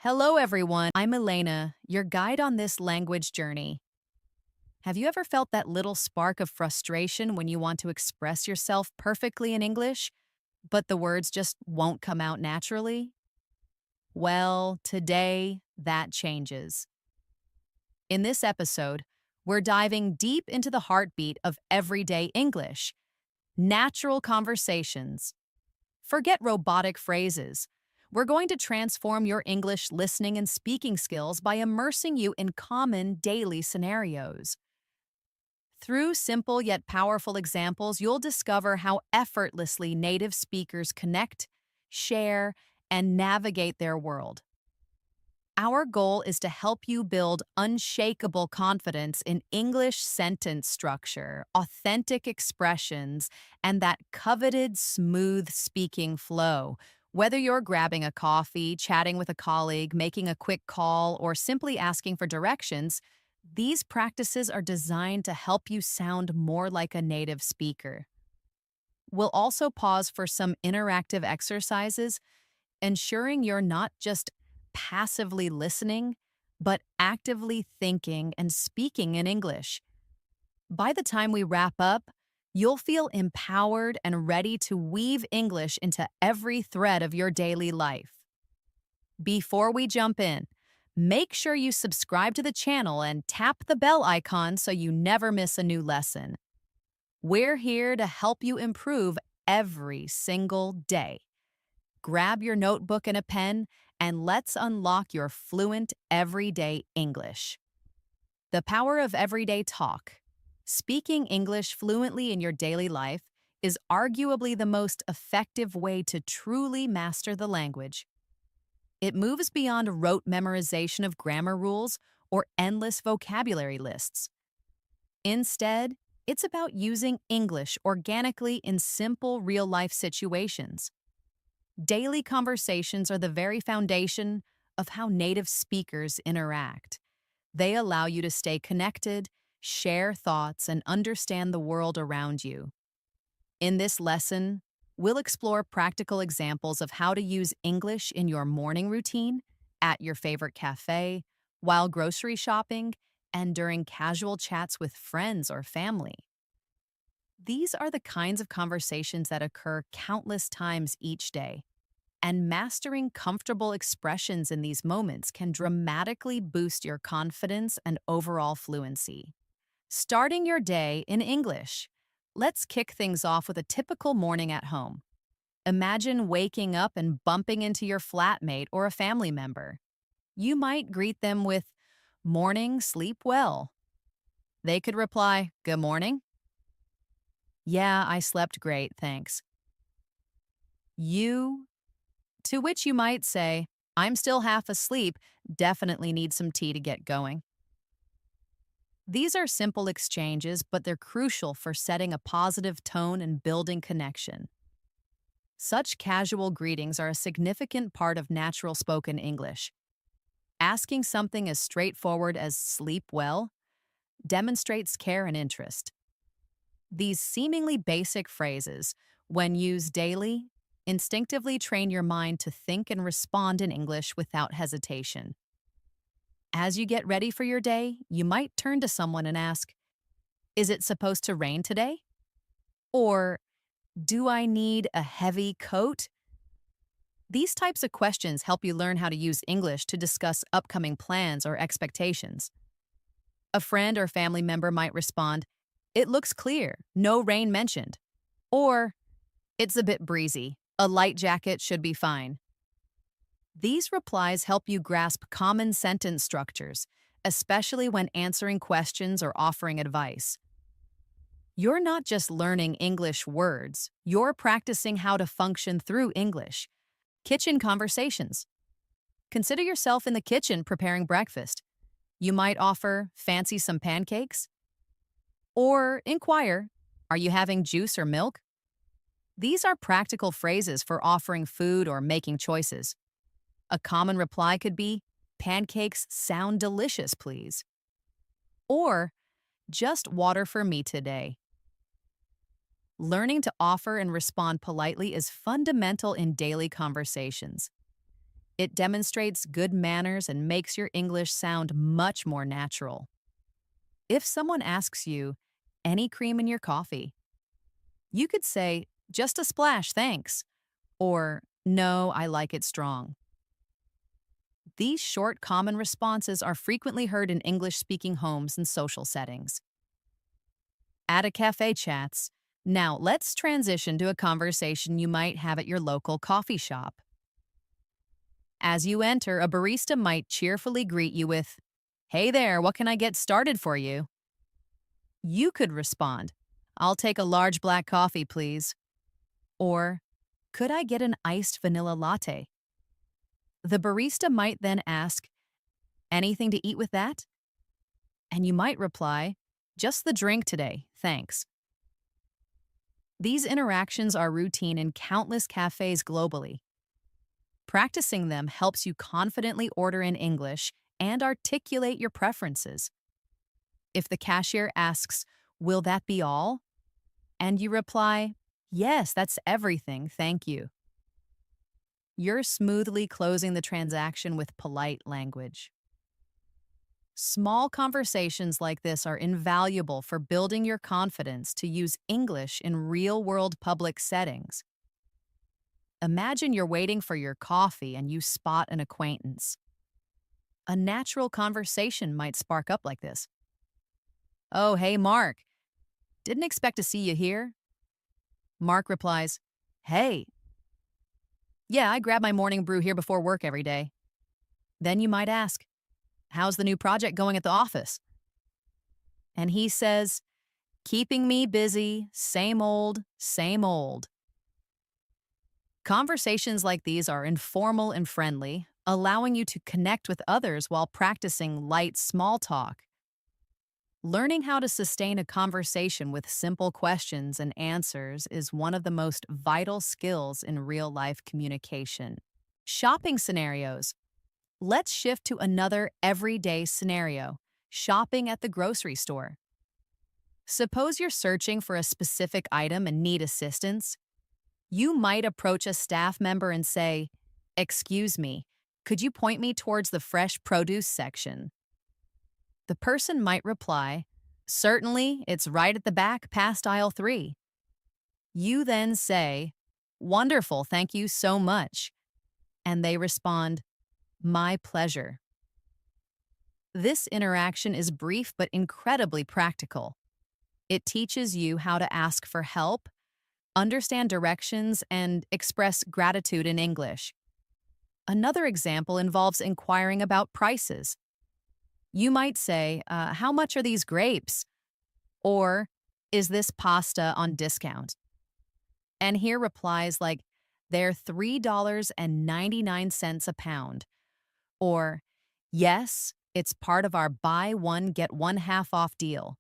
Hello, everyone. I'm Elena, your guide on this language journey. Have you ever felt that little spark of frustration when you want to express yourself perfectly in English, but the words just won't come out naturally? Well, today that changes. In this episode, we're diving deep into the heartbeat of everyday English, natural conversations. Forget robotic phrases. We're going to transform your English listening and speaking skills by immersing you in common daily scenarios. Through simple yet powerful examples, you'll discover how effortlessly native speakers connect, share, and navigate their world. Our goal is to help you build unshakable confidence in English sentence structure, authentic expressions, and that coveted smooth speaking flow. Whether you're grabbing a coffee, chatting with a colleague, making a quick call, or simply asking for directions, these practices are designed to help you sound more like a native speaker. We'll also pause for some interactive exercises, ensuring you're not just passively listening, but actively thinking and speaking in English. By the time we wrap up, you'll feel empowered and ready to weave English into every thread of your daily life. Before we jump in, make sure you subscribe to the channel and tap the bell icon so you never miss a new lesson. We're here to help you improve every single day. Grab your notebook and a pen, and let's unlock your fluent everyday English. The power of everyday talk. Speaking English fluently in your daily life is arguably the most effective way to truly master the language. It moves beyond rote memorization of grammar rules or endless vocabulary lists. Instead, it's about using English organically in simple real-life situations. Daily conversations are the very foundation of how native speakers interact. They allow you to stay connected, share thoughts, and understand the world around you. In this lesson, we'll explore practical examples of how to use English in your morning routine, at your favorite cafe, while grocery shopping, and during casual chats with friends or family. These are the kinds of conversations that occur countless times each day, and mastering comfortable expressions in these moments can dramatically boost your confidence and overall fluency. Starting your day in English. Let's kick things off with a typical morning at home. Imagine waking up and bumping into your flatmate or a family member. You might greet them with, "Morning, sleep well." They could reply, "Good morning." "Yeah, I slept great, thanks." To which you might say, "I'm still half asleep, definitely need some tea to get going." These are simple exchanges, but they're crucial for setting a positive tone and building connection. Such casual greetings are a significant part of natural spoken English. Asking something as straightforward as "sleep well" demonstrates care and interest. These seemingly basic phrases, when used daily, instinctively train your mind to think and respond in English without hesitation. As you get ready for your day, you might turn to someone and ask, "Is it supposed to rain today?" Or, "Do I need a heavy coat?" These types of questions help you learn how to use English to discuss upcoming plans or expectations. A friend or family member might respond, "It looks clear, no rain mentioned." Or, "It's a bit breezy, a light jacket should be fine." These replies help you grasp common sentence structures, especially when answering questions or offering advice. You're not just learning English words, you're practicing how to function through English. Kitchen conversations. Consider yourself in the kitchen preparing breakfast. You might offer, "Fancy some pancakes?" Or inquire, "Are you having juice or milk?" These are practical phrases for offering food or making choices. A common reply could be, "Pancakes sound delicious, please." Or, "Just water for me today." Learning to offer and respond politely is fundamental in daily conversations. It demonstrates good manners and makes your English sound much more natural. If someone asks you, any cream in your coffee, you could say, just a splash, thanks, or no, I like it strong. These short, common responses are frequently heard in English speaking homes and social settings. At a cafe chats. Now, let's transition to a conversation you might have at your local coffee shop. As you enter, a barista might cheerfully greet you with, hey there, what can I get started for you? You could respond, I'll take a large black coffee, please. Or, could I get an iced vanilla latte? The barista might then ask, anything to eat with that? And you might reply, just the drink today, thanks. These interactions are routine in countless cafes globally. Practicing them helps you confidently order in English and articulate your preferences. If the cashier asks, will that be all? And you reply, yes, that's everything, thank you. You're smoothly closing the transaction with polite language. Small conversations like this are invaluable for building your confidence to use English in real-world public settings. Imagine you're waiting for your coffee and you spot an acquaintance. A natural conversation might spark up like this. Oh, hey, Mark. Didn't expect to see you here. Mark replies, hey. Yeah, I grab my morning brew here before work every day. Then you might ask, how's the new project going at the office? And he says, keeping me busy, same old, same old. Conversations like these are informal and friendly, allowing you to connect with others while practicing light small talk. Learning how to sustain a conversation with simple questions and answers is one of the most vital skills in real-life communication. Shopping scenarios. Let's shift to another everyday scenario, shopping at the grocery store. Suppose you're searching for a specific item and need assistance. You might approach a staff member and say, excuse me, could you point me towards the fresh produce section? The person might reply, certainly, it's right at the back past aisle 3. You then say, wonderful, thank you so much. And they respond, my pleasure. This interaction is brief but incredibly practical. It teaches you how to ask for help, understand directions, and express gratitude in English. Another example involves inquiring about prices. You might say, how much are these grapes? Or, is this pasta on discount? And hear replies like, they're $3.99 a pound. Or, yes, it's part of our buy one, get one half off deal.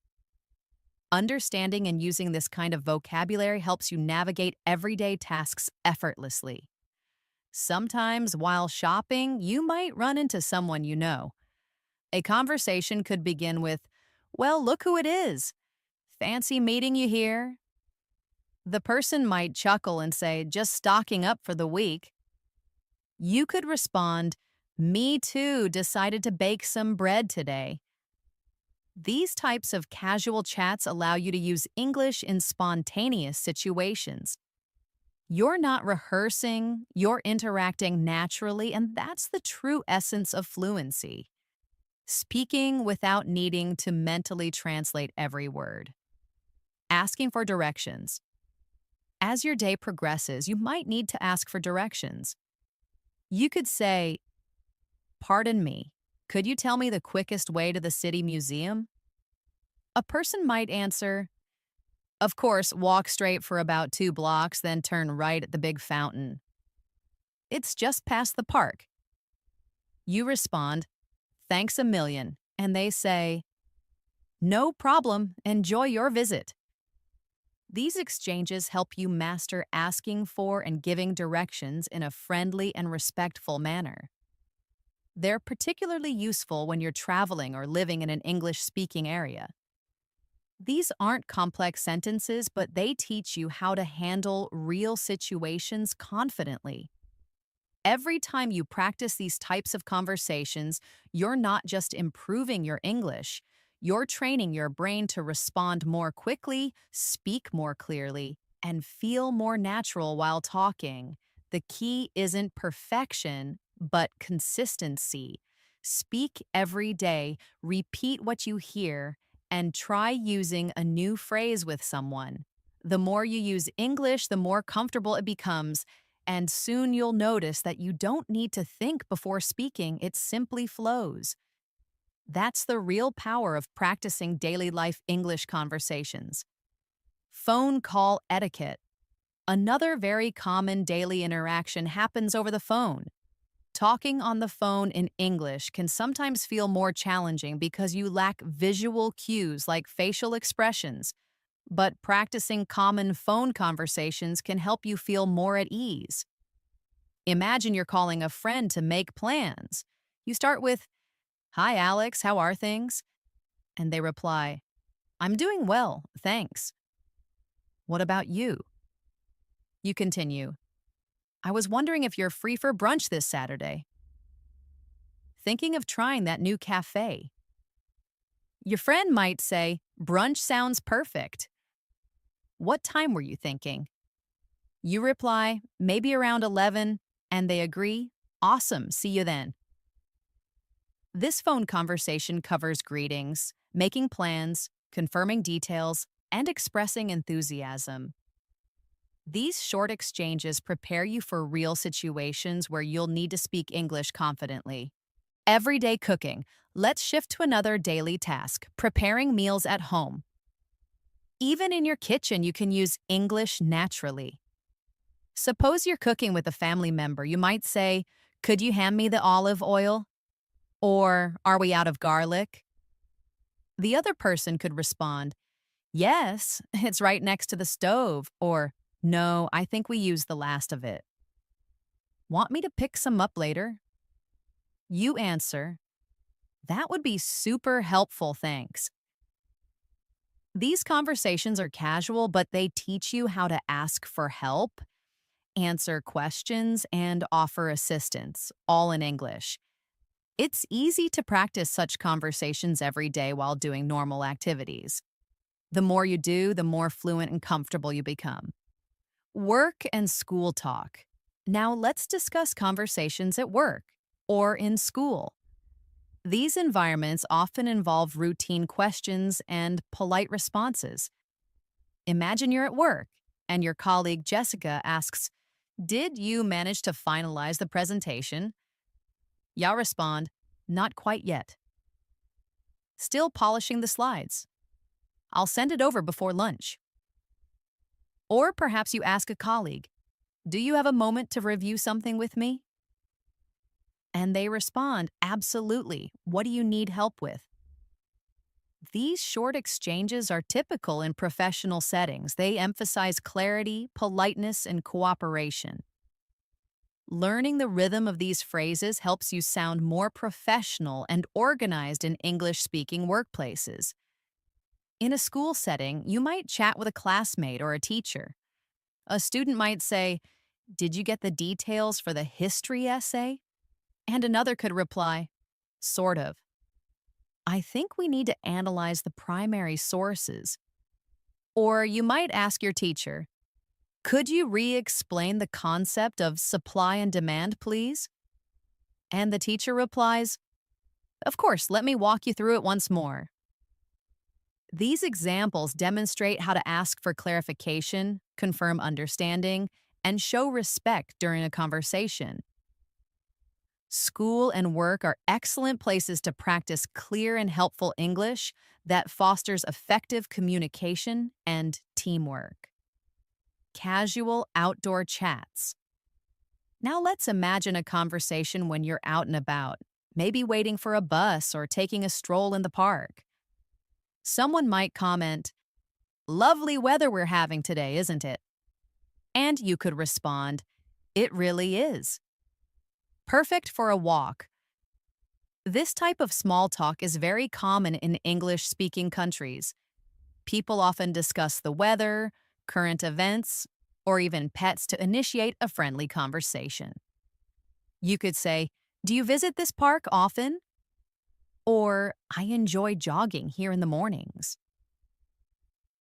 Understanding and using this kind of vocabulary helps you navigate everyday tasks effortlessly. Sometimes, while shopping, you might run into someone you know. A conversation could begin with, well, look who it is. Fancy meeting you here? The person might chuckle and say, just stocking up for the week. You could respond, me too, decided to bake some bread today. These types of casual chats allow you to use English in spontaneous situations. You're not rehearsing, you're interacting naturally, and that's the true essence of fluency. Speaking without needing to mentally translate every word. Asking for directions. As your day progresses, you might need to ask for directions. You could say, pardon me, could you tell me the quickest way to the city museum? A person might answer, of course, walk straight for about 2 blocks, then turn right at the big fountain. It's just past the park. You respond, thanks a million, and they say, no problem, enjoy your visit. These exchanges help you master asking for and giving directions in a friendly and respectful manner. They're particularly useful when you're traveling or living in an English-speaking area. These aren't complex sentences, but they teach you how to handle real situations confidently. Every time you practice these types of conversations, you're not just improving your English, you're training your brain to respond more quickly, speak more clearly, and feel more natural while talking. The key isn't perfection, but consistency. Speak every day, repeat what you hear, and try using a new phrase with someone. The more you use English, the more comfortable it becomes, and soon you'll notice that you don't need to think before speaking, it simply flows. That's the real power of practicing daily life English conversations. Phone call etiquette. Another very common daily interaction happens over the phone. Talking on the phone in English can sometimes feel more challenging because you lack visual cues like facial expressions, but practicing common phone conversations can help you feel more at ease. Imagine you're calling a friend to make plans. You start with, "Hi, Alex, how are things?" And they reply, "I'm doing well, thanks. What about you?" You continue, "I was wondering if you're free for brunch this Saturday. Thinking of trying that new cafe." Your friend might say, "Brunch sounds perfect. What time were you thinking?" You reply, "Maybe around 11, and they agree, "Awesome, see you then." This phone conversation covers greetings, making plans, confirming details, and expressing enthusiasm. These short exchanges prepare you for real situations where you'll need to speak English confidently. Everyday cooking. Let's shift to another daily task, preparing meals at home. Even in your kitchen, you can use English naturally. Suppose you're cooking with a family member. You might say, "Could you hand me the olive oil?" Or, "Are we out of garlic?" The other person could respond, "Yes, it's right next to the stove," or, "No, I think we used the last of it. Want me to pick some up later?" You answer, "That would be super helpful, thanks." These conversations are casual, but they teach you how to ask for help, answer questions, and offer assistance, all in English. It's easy to practice such conversations every day while doing normal activities. The more you do, the more fluent and comfortable you become. Work and school talk. Now let's discuss conversations at work or in school. These environments often involve routine questions and polite responses. Imagine you're at work and your colleague Jessica asks, "Did you manage to finalize the presentation?" Y'all respond, "Not quite yet. Still polishing the slides. I'll send it over before lunch." Or perhaps you ask a colleague, "Do you have a moment to review something with me?" And they respond, "Absolutely. What do you need help with?" These short exchanges are typical in professional settings. They emphasize clarity, politeness, and cooperation. Learning the rhythm of these phrases helps you sound more professional and organized in English-speaking workplaces. In a school setting, you might chat with a classmate or a teacher. A student might say, "Did you get the details for the history essay?" And another could reply, "Sort of. I think we need to analyze the primary sources." Or you might ask your teacher, "Could you re-explain the concept of supply and demand, please?" And the teacher replies, "Of course, let me walk you through it once more." These examples demonstrate how to ask for clarification, confirm understanding, and show respect during a conversation. School and work are excellent places to practice clear and helpful English that fosters effective communication and teamwork. Casual outdoor chats. Now let's imagine a conversation when you're out and about, maybe waiting for a bus or taking a stroll in the park. Someone might comment, "Lovely weather we're having today, isn't it?" And you could respond, "It really is. Perfect for a walk." This type of small talk is very common in English-speaking countries. People often discuss the weather, current events, or even pets to initiate a friendly conversation. You could say, "Do you visit this park often?" Or, "I enjoy jogging here in the mornings."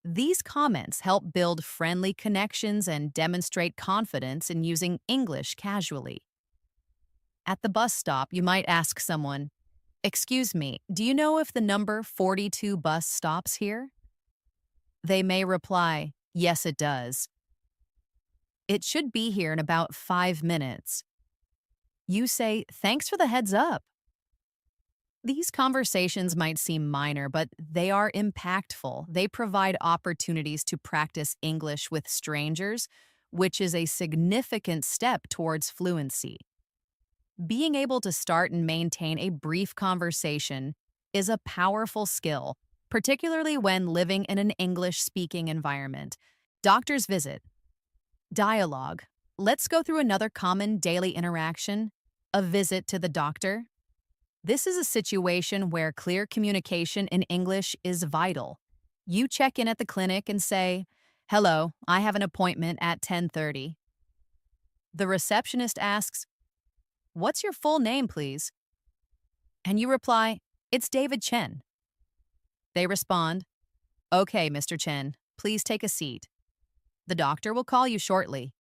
These comments help build friendly connections and demonstrate confidence in using English casually. At the bus stop, you might ask someone, "Excuse me, do you know if the number 42 bus stops here?" They may reply, "Yes, it does. It should be here in about 5 minutes." You say, "Thanks for the heads up." These conversations might seem minor, but they are impactful. They provide opportunities to practice English with strangers, which is a significant step towards fluency. Being able to start and maintain a brief conversation is a powerful skill, particularly when living in an English speaking environment. Doctor's visit, dialogue. Let's go through another common daily interaction, a visit to the doctor. This is a situation where clear communication in English is vital. You check in at the clinic and say, "Hello, I have an appointment at 10:30." The receptionist asks, "What's your full name, please?" And you reply, "It's David Chen." They respond, "Okay, Mr. Chen, please take a seat. The doctor will call you shortly."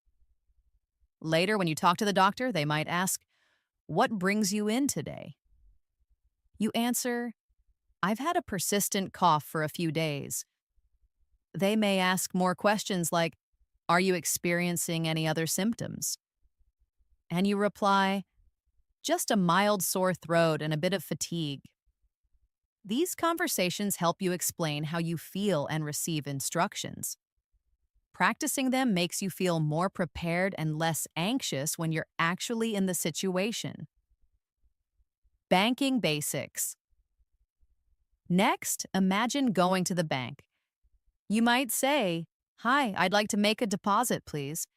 Later, when you talk to the doctor, they might ask, "What brings you in today?" You answer, "I've had a persistent cough for a few days." They may ask more questions like, "Are you experiencing any other symptoms?" And you reply, "Just a mild sore throat and a bit of fatigue." These conversations help you explain how you feel and receive instructions. Practicing them makes you feel more prepared and less anxious when you're actually in the situation. Banking basics. Next, imagine going to the bank. You might say, "Hi, I'd like to make a deposit, please."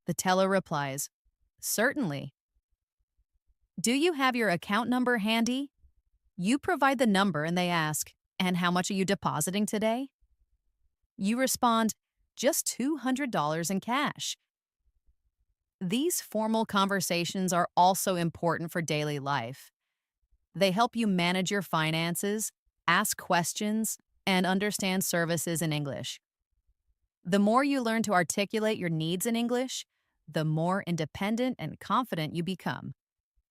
The teller replies, "Certainly." "Do you have your account number handy?" You provide the number and they ask, "And how much are you depositing today?" You respond, "Just $200 in cash." These formal conversations are also important for daily life. They help you manage your finances, ask questions, and understand services in English. The more you learn to articulate your needs in English, the more independent and confident you become.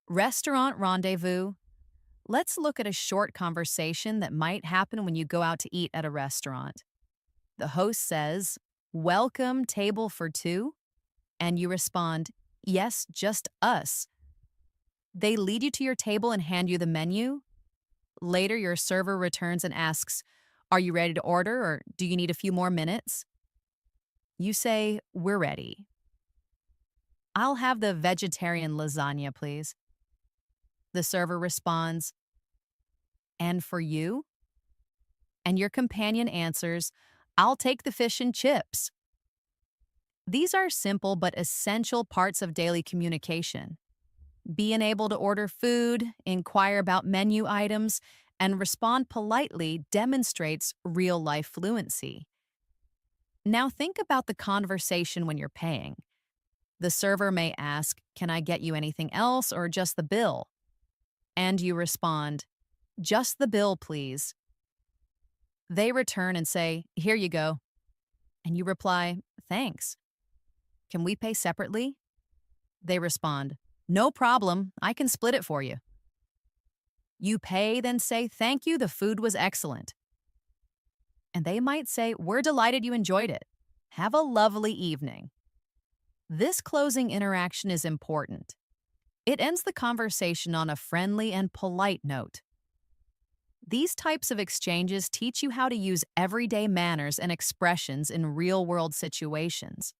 Restaurant rendezvous. Let's look at a short conversation that might happen when you go out to eat at a restaurant. The host says, "Welcome, table for two?" And you respond, "Yes, just us." They lead you to your table and hand you the menu. Later, your server returns and asks, "Are you ready to order or do you need a few more minutes?" You say, "We're ready." "I'll have the vegetarian lasagna, please." The server responds, "And for you?" And your companion answers, "I'll take the fish and chips." These are simple but essential parts of daily communication. Being able to order food, inquire about menu items, and respond politely demonstrates real life fluency. Now think about the conversation when you're paying. The server may ask, "Can I get you anything else or just the bill?" And you respond, "Just the bill, please." They return and say, "Here you go." And you reply, "Thanks. Can we pay separately?" They respond, "No problem. I can split it for you." You pay, then say, "Thank you. The food was excellent." And they might say, "We're delighted you enjoyed it. Have a lovely evening." This closing interaction is important. It ends the conversation on a friendly and polite note. These types of exchanges teach you how to use everyday manners and expressions in real world situations.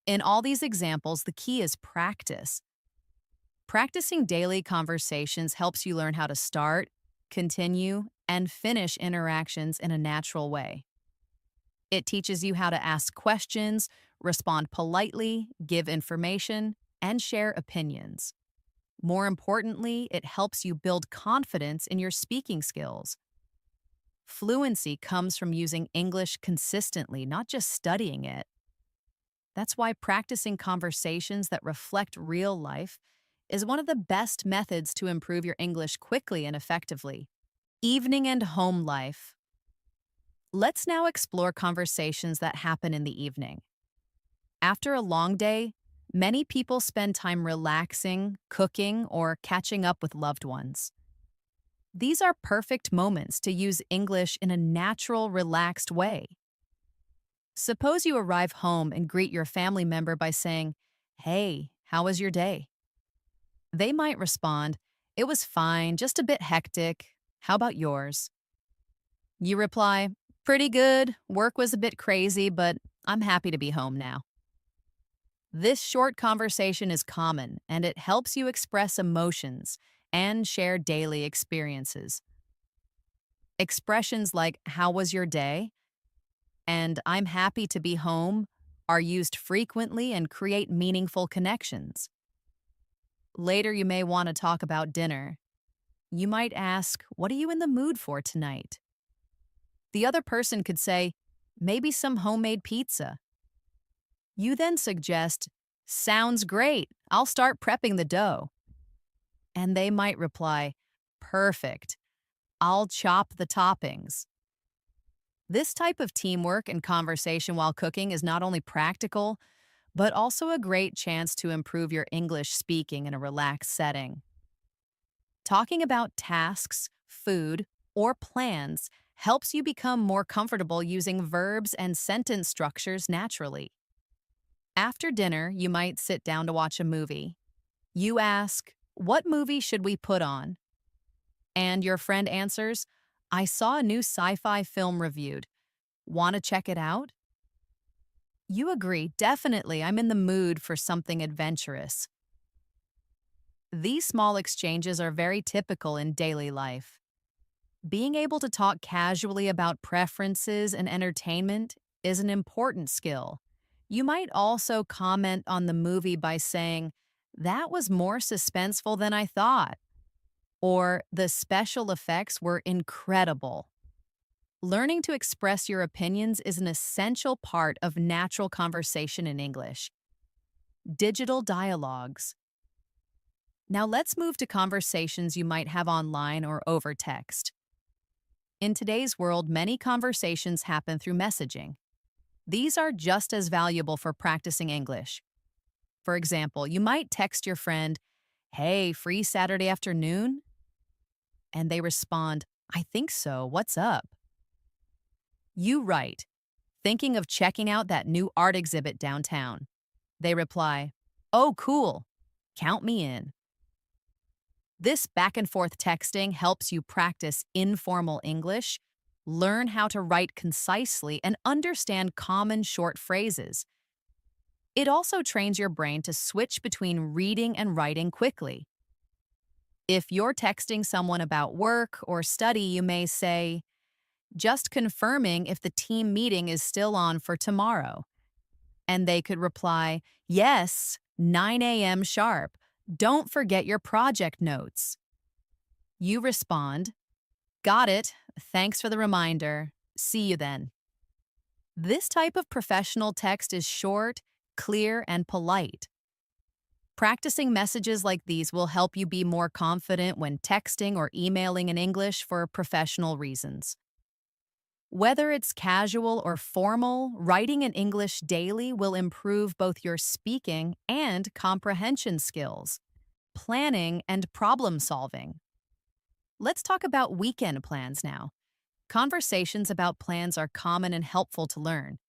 In all these examples, the key is practice. Practicing daily conversations helps you learn how to start, continue, and finish interactions in a natural way. It teaches you how to ask questions, respond politely, give information, and share opinions. More importantly, it helps you build confidence in your speaking skills. Fluency comes from using English consistently, not just studying it. That's why practicing conversations that reflect real life is one of the best methods to improve your English quickly and effectively. Evening and home life. Let's now explore conversations that happen in the evening. After a long day, many people spend time relaxing, cooking, or catching up with loved ones. These are perfect moments to use English in a natural, relaxed way. Suppose you arrive home and greet your family member by saying, "Hey, how was your day?" They might respond, "It was fine, just a bit hectic. How about yours?" You reply, "Pretty good. Work was a bit crazy, but I'm happy to be home now." This short conversation is common, and it helps you express emotions and share daily experiences. Expressions like, "How was your day?" and "I'm happy to be home" are used frequently and create meaningful connections. Later, you may want to talk about dinner. You might ask, "What are you in the mood for tonight?" The other person could say, "Maybe some homemade pizza." You then suggest, "Sounds great. I'll start prepping the dough." And they might reply, "Perfect. I'll chop the toppings." This type of teamwork and conversation while cooking is not only practical, but also a great chance to improve your English speaking in a relaxed setting. Talking about tasks, food, or plans helps you become more comfortable using verbs and sentence structures naturally. After dinner, you might sit down to watch a movie. You ask, "What movie should we put on?" And your friend answers, "I saw a new sci-fi film reviewed. Want to check it out?" You agree, "Definitely, I'm in the mood for something adventurous." These small exchanges are very typical in daily life. Being able to talk casually about preferences and entertainment is an important skill. You might also comment on the movie by saying, "That was more suspenseful than I thought," or "The special effects were incredible." Learning to express your opinions is an essential part of natural conversation in English. Digital dialogues. Now let's move to conversations you might have online or over text. In today's world, many conversations happen through messaging. These are just as valuable for practicing English. For example, you might text your friend, "Hey, free Saturday afternoon?" And they respond, "I think so. What's up?" You write, "Thinking of checking out that new art exhibit downtown." They reply, "Oh, cool. Count me in." This back and forth texting helps you practice informal English, learn how to write concisely, and understand common short phrases. It also trains your brain to switch between reading and writing quickly. If you're texting someone about work or study, you may say, "Just confirming if the team meeting is still on for tomorrow." And they could reply, "Yes, 9 a.m. sharp. Don't forget your project notes." You respond, "Got it. Thanks for the reminder. See you then." This type of professional text is short, clear, and polite. Practicing messages like these will help you be more confident when texting or emailing in English for professional reasons. Whether it's casual or formal, writing in English daily will improve both your speaking and comprehension skills, planning, and problem solving. Let's talk about weekend plans now. Conversations about plans are common and helpful to learn.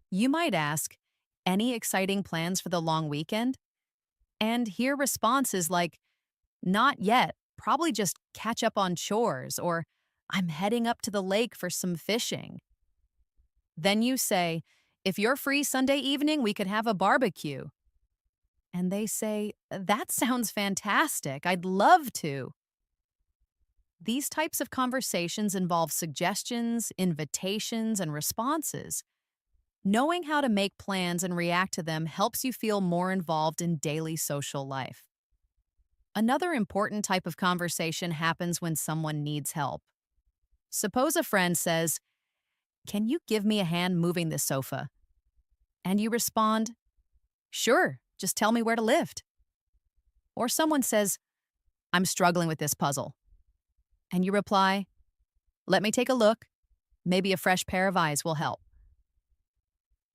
You might ask, "Any exciting plans for the long weekend?" And hear responses like, "Not yet, probably just catch up on chores," or "I'm heading up to the lake for some fishing." Then you say, "If you're free Sunday evening, we could have a barbecue." And they say, "That sounds fantastic. I'd love to." These types of conversations involve suggestions, invitations, and responses. Knowing how to make plans and react to them helps you feel more involved in daily social life. Another important type of conversation happens when someone needs help. Suppose a friend says, "Can you give me a hand moving this sofa?" And you respond, Sure, just tell me where to lift. Or someone says, I'm struggling with this puzzle. And you reply, let me take a look. Maybe a fresh pair of eyes will help.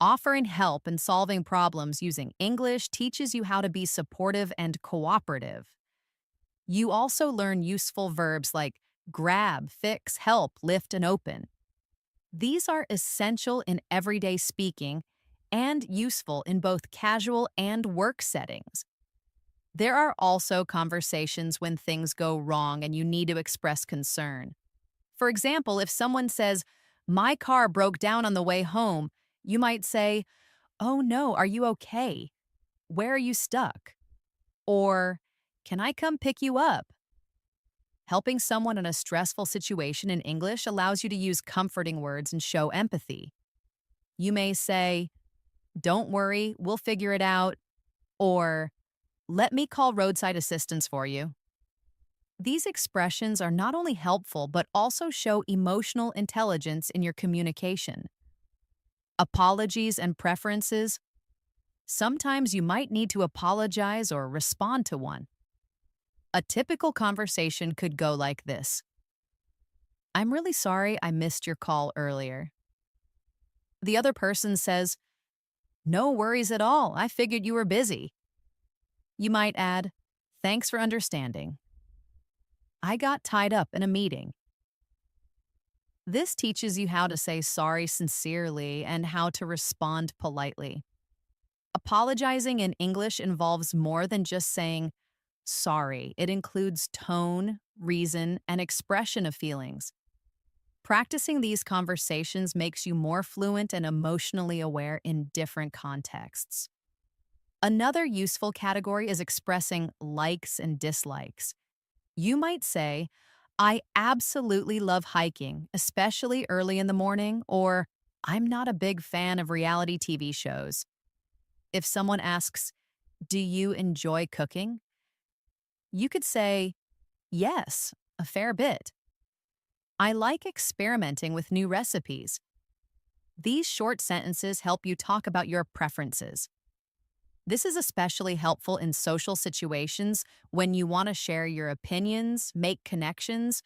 Offering help and solving problems using English teaches you how to be supportive and cooperative. You also learn useful verbs like grab, fix, help, lift, and open. These are essential in everyday speaking and useful in both casual and work settings. There are also conversations when things go wrong and you need to express concern. For example, if someone says, my car broke down on the way home, you might say, oh no, are you okay? Where are you stuck? Or, can I come pick you up? Helping someone in a stressful situation in English allows you to use comforting words and show empathy. You may say, don't worry, we'll figure it out, or let me call roadside assistance for you. These expressions are not only helpful but also show emotional intelligence in your communication. Apologies and preferences. Sometimes you might need to apologize or respond to one. A typical conversation could go like this. I'm really sorry I missed your call earlier. The other person says, no worries at all, I figured you were busy. You might add, thanks for understanding. I got tied up in a meeting. This teaches you how to say sorry sincerely and how to respond politely. Apologizing in English involves more than just saying sorry. It includes tone, reason, and expression of feelings. Practicing these conversations makes you more fluent and emotionally aware in different contexts. Another useful category is expressing likes and dislikes. You might say, I absolutely love hiking, especially early in the morning, or I'm not a big fan of reality TV shows. If someone asks, do you enjoy cooking? You could say, yes, a fair bit. I like experimenting with new recipes. These short sentences help you talk about your preferences. This is especially helpful in social situations when you want to share your opinions, make connections,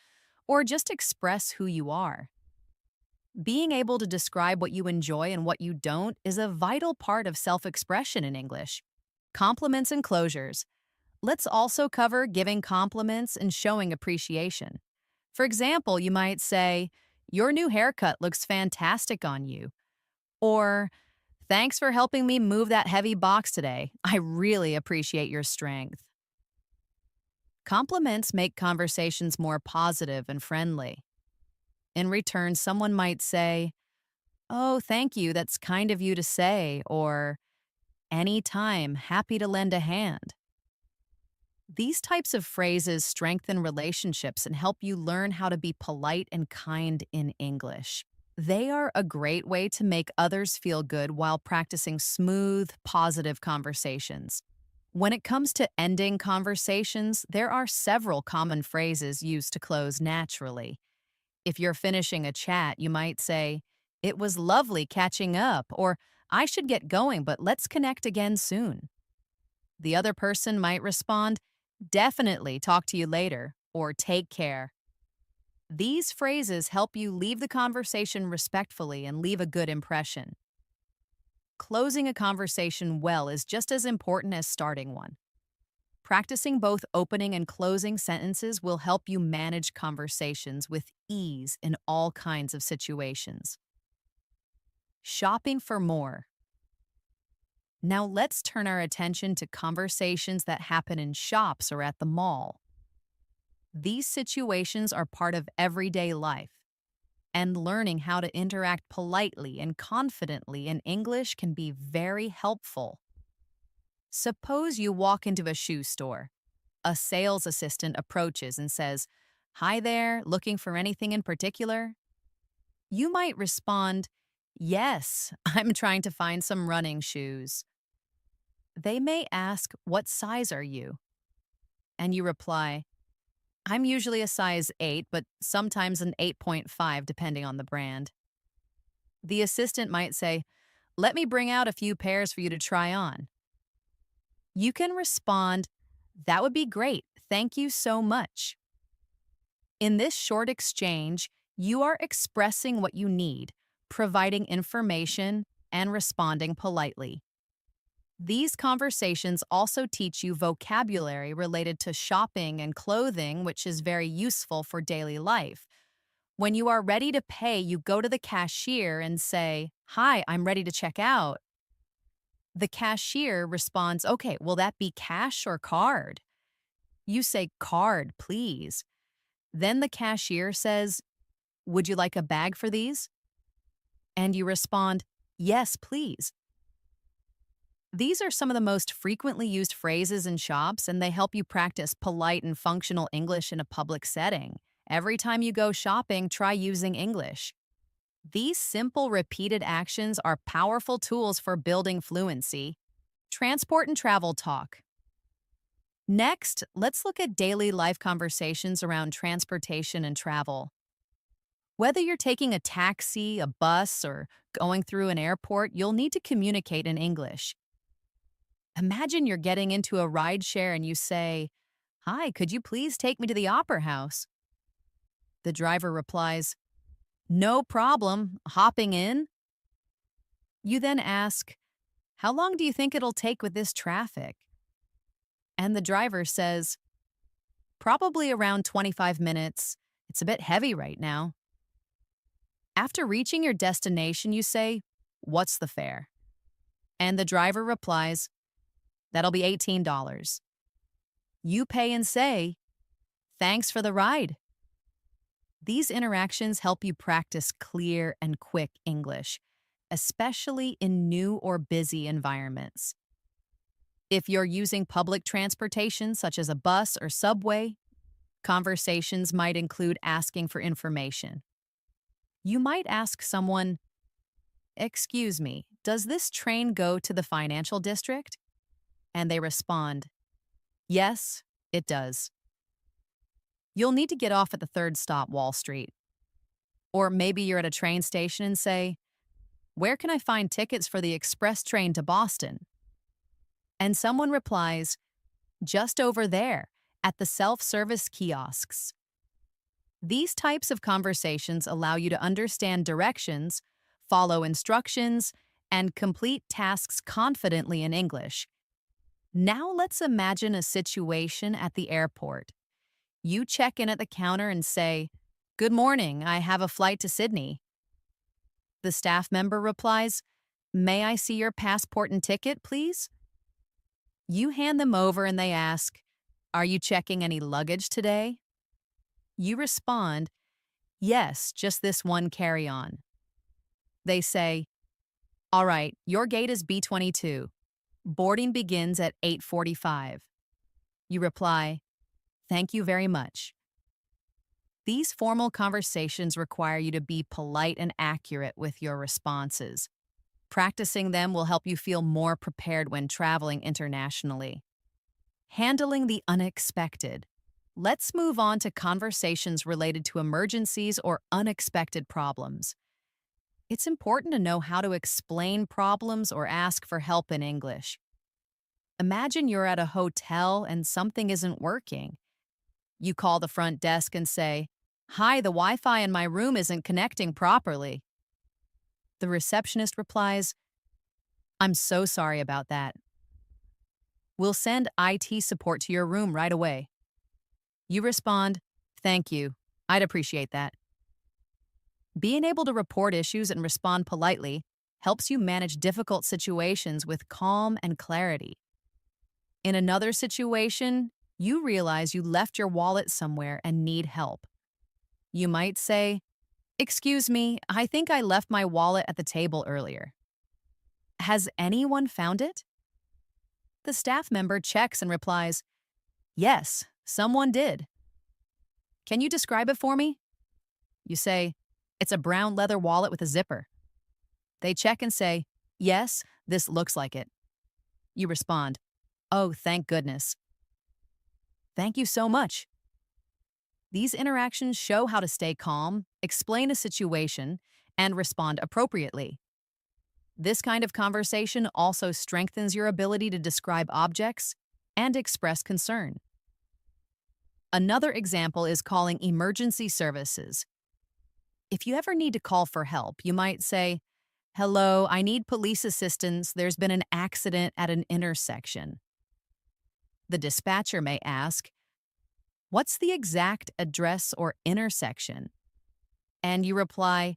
or just express who you are. Being able to describe what you enjoy and what you don't is a vital part of self-expression in English. Compliments and closures. Let's also cover giving compliments and showing appreciation. For example, you might say, your new haircut looks fantastic on you. Or, thanks for helping me move that heavy box today. I really appreciate your strength. Compliments make conversations more positive and friendly. In return, someone might say, oh, thank you, that's kind of you to say, or anytime, happy to lend a hand. These types of phrases strengthen relationships and help you learn how to be polite and kind in English. They are a great way to make others feel good while practicing smooth, positive conversations. When it comes to ending conversations, there are several common phrases used to close naturally. If you're finishing a chat, you might say, it was lovely catching up, or I should get going, but let's connect again soon. The other person might respond, definitely talk to you later, or take care. These phrases help you leave the conversation respectfully and leave a good impression. Closing a conversation well is just as important as starting one. Practicing both opening and closing sentences will help you manage conversations with ease in all kinds of situations. Shopping for more. Now let's turn our attention to conversations that happen in shops or at the mall. These situations are part of everyday life, and learning how to interact politely and confidently in English can be very helpful. Suppose you walk into a shoe store. A sales assistant approaches and says, hi there, looking for anything in particular? You might respond, yes, I'm trying to find some running shoes. They may ask, what size are you? And you reply, I'm usually a size 8, but sometimes an 8.5 depending on the brand. The assistant might say, let me bring out a few pairs for you to try on. You can respond, "That would be great. Thank you so much." In this short exchange, you are expressing what you need, providing information, and responding politely. These conversations also teach you vocabulary related to shopping and clothing, which is very useful for daily life. When you are ready to pay, you go to the cashier and say, "Hi, I'm ready to check out." The cashier responds, "Okay, will that be cash or card?" You say, "Card, please." Then the cashier says, "Would you like a bag for these?" And you respond, "Yes, please." These are some of the most frequently used phrases in shops, and they help you practice polite and functional English in a public setting. Every time you go shopping, try using English. These simple, repeated actions are powerful tools for building fluency. Transport and travel talk. Next, let's look at daily life conversations around transportation and travel. Whether you're taking a taxi, a bus, or going through an airport, you'll need to communicate in English. Imagine you're getting into a rideshare and you say, "Hi, could you please take me to the opera house?" The driver replies, "No problem, hopping in." You then ask, "How long do you think it'll take with this traffic?" And the driver says, "Probably around 25 minutes. It's a bit heavy right now." After reaching your destination, you say, "What's the fare?" And the driver replies, "That'll be $18." You pay and say, "Thanks for the ride." These interactions help you practice clear and quick English, especially in new or busy environments. If you're using public transportation, such as a bus or subway, conversations might include asking for information. You might ask someone, "Excuse me, does this train go to the financial district?" And they respond, "Yes, it does." You'll need to get off at the third stop, Wall Street. Or maybe you're at a train station and say, "Where can I find tickets for the express train to Boston?" And someone replies, "Just over there, at the self-service kiosks." These types of conversations allow you to understand directions, follow instructions, and complete tasks confidently in English. Now let's imagine a situation at the airport. You check in at the counter and say, "Good morning, I have a flight to Sydney." The staff member replies, "May I see your passport and ticket, please?" You hand them over and they ask, "Are you checking any luggage today?" You respond, "Yes, just this one carry-on." They say, "All right, your gate is B22. Boarding begins at 8:45." You reply, "Thank you very much." These formal conversations require you to be polite and accurate with your responses. Practicing them will help you feel more prepared when traveling internationally. Handling the unexpected. Let's move on to conversations related to emergencies or unexpected problems. It's important to know how to explain problems or ask for help in English. Imagine you're at a hotel and something isn't working. You call the front desk and say, "Hi, the Wi-Fi in my room isn't connecting properly." The receptionist replies, "I'm so sorry about that. We'll send IT support to your room right away." You respond, "Thank you. I'd appreciate that." Being able to report issues and respond politely helps you manage difficult situations with calm and clarity. In another situation, you realize you left your wallet somewhere and need help. You might say, "Excuse me, I think I left my wallet at the table earlier. Has anyone found it?" The staff member checks and replies, "Yes, someone did." "Can you describe it for me?" You say, "It's a brown leather wallet with a zipper." They check and say, "Yes, this looks like it." You respond, "Oh, thank goodness." "Thank you so much." These interactions show how to stay calm, explain a situation, and respond appropriately. This kind of conversation also strengthens your ability to describe objects and express concern. Another example is calling emergency services. If you ever need to call for help, you might say, "Hello, I need police assistance. There's been an accident at an intersection." The dispatcher may ask, "What's the exact address or intersection?" And you reply,